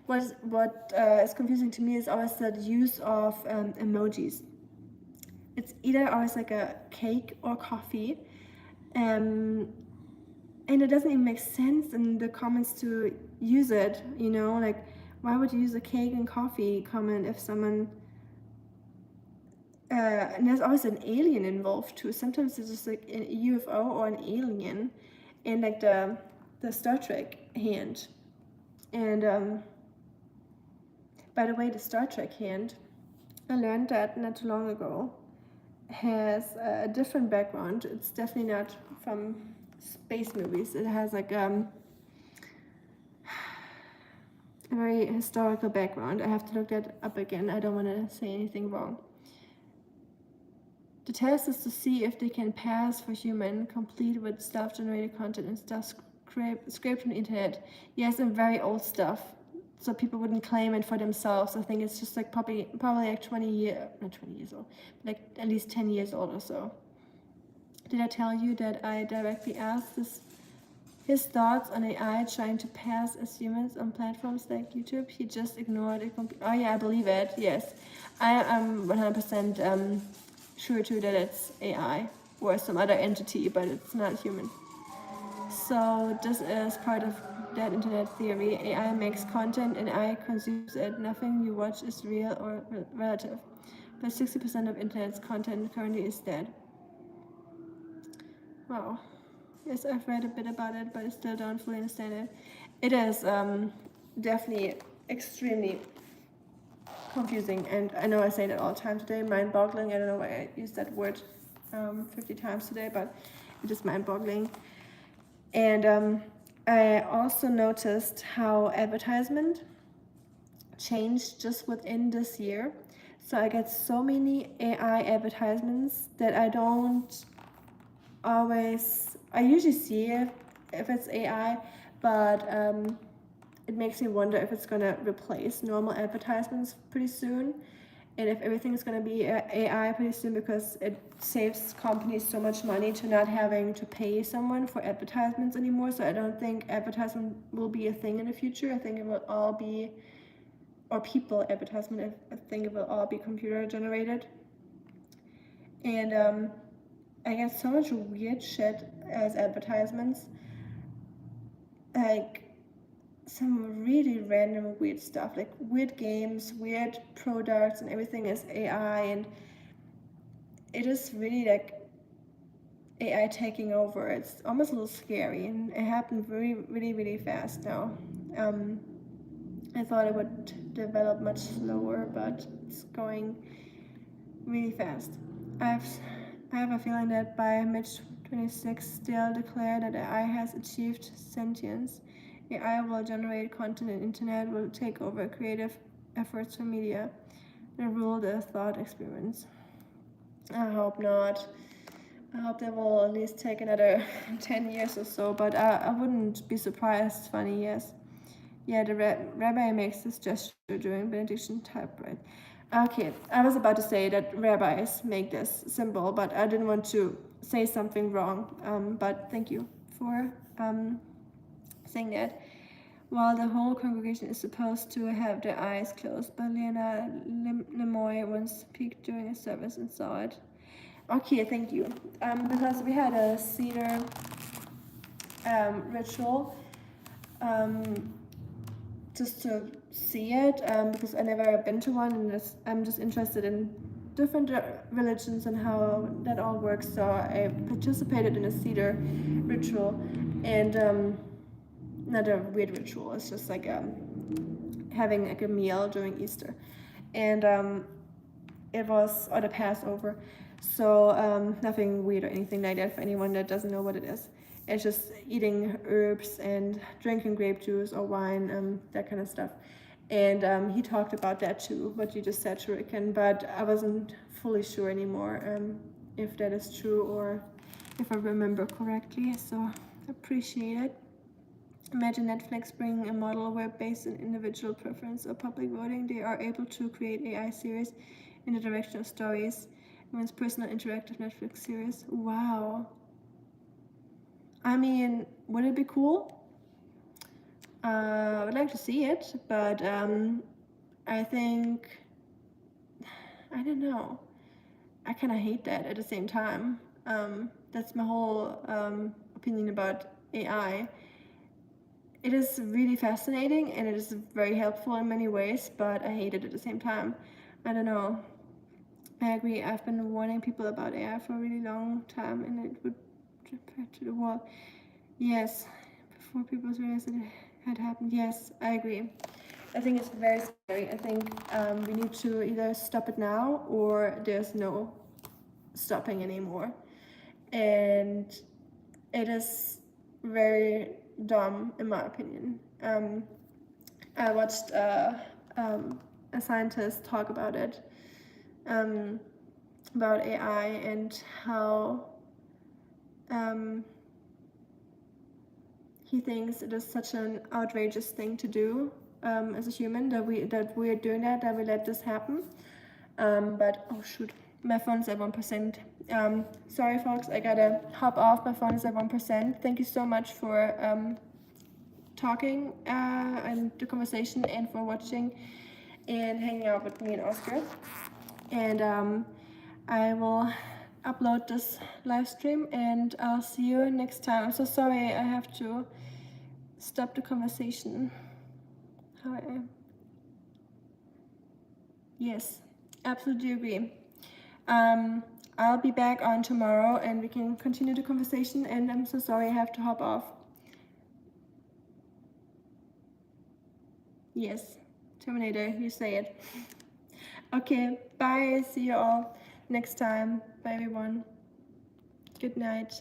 what is confusing to me is always the use of emojis. It's either always like a cake or coffee, and it doesn't even make sense in the comments to use it, you know, like why would you use a cake and coffee comment if someone and there's always an alien involved too. Sometimes it's just like a UFO or an alien, and like the Star Trek hand. And by the way, the Star Trek hand, I learned that not too long ago, has a different background. It's definitely not from space movies. It has like a very historical background. I have to look that up again. I don't want to say anything wrong. The test is to see if they can pass for human, complete with self-generated content and stuff scraped from the internet. Yes, and very old stuff, so people wouldn't claim it for themselves. I think it's just like probably like not 20 years old, like at least 10 years old or so. Did I tell you that I directly asked his thoughts on AI trying to pass as humans on platforms like YouTube? He just ignored it. Oh yeah, I believe it. Yes, I am 100% sure too that it's AI or some other entity, but it's not human. So this is part of that internet theory. AI makes content and AI consumes it. Nothing you watch is real or relative. But 60% of internet's content currently is dead. Wow. Yes, I've read a bit about it, but I still don't fully understand it. It is definitely extremely confusing, and I know I say that all the time today, mind-boggling. I don't know why I used that word 50 times today, but it is mind-boggling. And I also noticed how advertisement changed just within this year. So I get so many AI advertisements that I usually see if it's AI, but it makes me wonder if it's gonna replace normal advertisements pretty soon, and if everything is gonna be AI pretty soon, because it saves companies so much money to not having to pay someone for advertisements anymore. So I don't think advertisement will be a thing in the future. I think it will all be, or people advertisement, I think it will all be computer generated. And I get so much weird shit as advertisements, like some really random weird stuff, like weird games, weird products, and everything is AI, and it is really like AI taking over. It's almost a little scary, and it happened really fast now. I thought it would develop much slower, but it's going really fast. I've, I have a feeling that by mid-26 they'll declare that AI has achieved sentience. AI will generate content and internet will take over creative efforts for media and rule the thought experiments. I hope not. I hope they will at least take another 10 years or so, but I wouldn't be surprised 20 years. Yeah, the rabbi makes this gesture during benediction type, right? Okay, I was about to say that rabbis make this symbol, but I didn't want to say something wrong. But thank you for saying that. While the whole congregation is supposed to have their eyes closed, but Lena Lemoy once peeked during a service and saw it. Okay, thank you. Because we had a cedar ritual. Just to see it, because I never been to one, and I'm just interested in different religions and how that all works. So I participated in a cedar ritual, and not a weird ritual. It's just like having like a meal during Easter, and it was or the Passover. So nothing weird or anything like that for anyone that doesn't know what it is. It's just eating herbs and drinking grape juice or wine, that kind of stuff. And he talked about that too, what you just said, Shuriken, but I wasn't fully sure anymore if that is true or if I remember correctly, so I appreciate it. Imagine Netflix bringing a model where, based on individual preference or public voting, they are able to create AI series in the direction of stories. Everyone's personal interactive Netflix series. Wow. I mean, would it be cool? I would like to see it, but I think, I don't know. I kind of hate that at the same time. That's my whole opinion about AI. It is really fascinating and it is very helpful in many ways, but I hate it at the same time. I don't know. I agree. I've been warning people about AI for a really long time, and it would jump to the wall. Yes, before people realized it had happened. Yes, I agree. I think it's very scary. I think we need to either stop it now or there's no stopping anymore. And it is very dumb, in my opinion. I watched a scientist talk about it, about AI and how he thinks it is such an outrageous thing to do as a human that we're doing that we let this happen. But oh shoot, my phone's at 1%. Sorry folks, I gotta hop off. My phone is at 1%. Thank you so much for talking and the conversation and for watching and hanging out with me and Oskar. And I will upload this live stream and I'll see you next time. I'm so sorry I have to stop the conversation. Yes, absolutely agree. I'll be back on tomorrow and we can continue the conversation, and I'm so sorry I have to hop off. Yes, Terminator, you say it. Okay, bye, see you all next time. Bye everyone. Good night.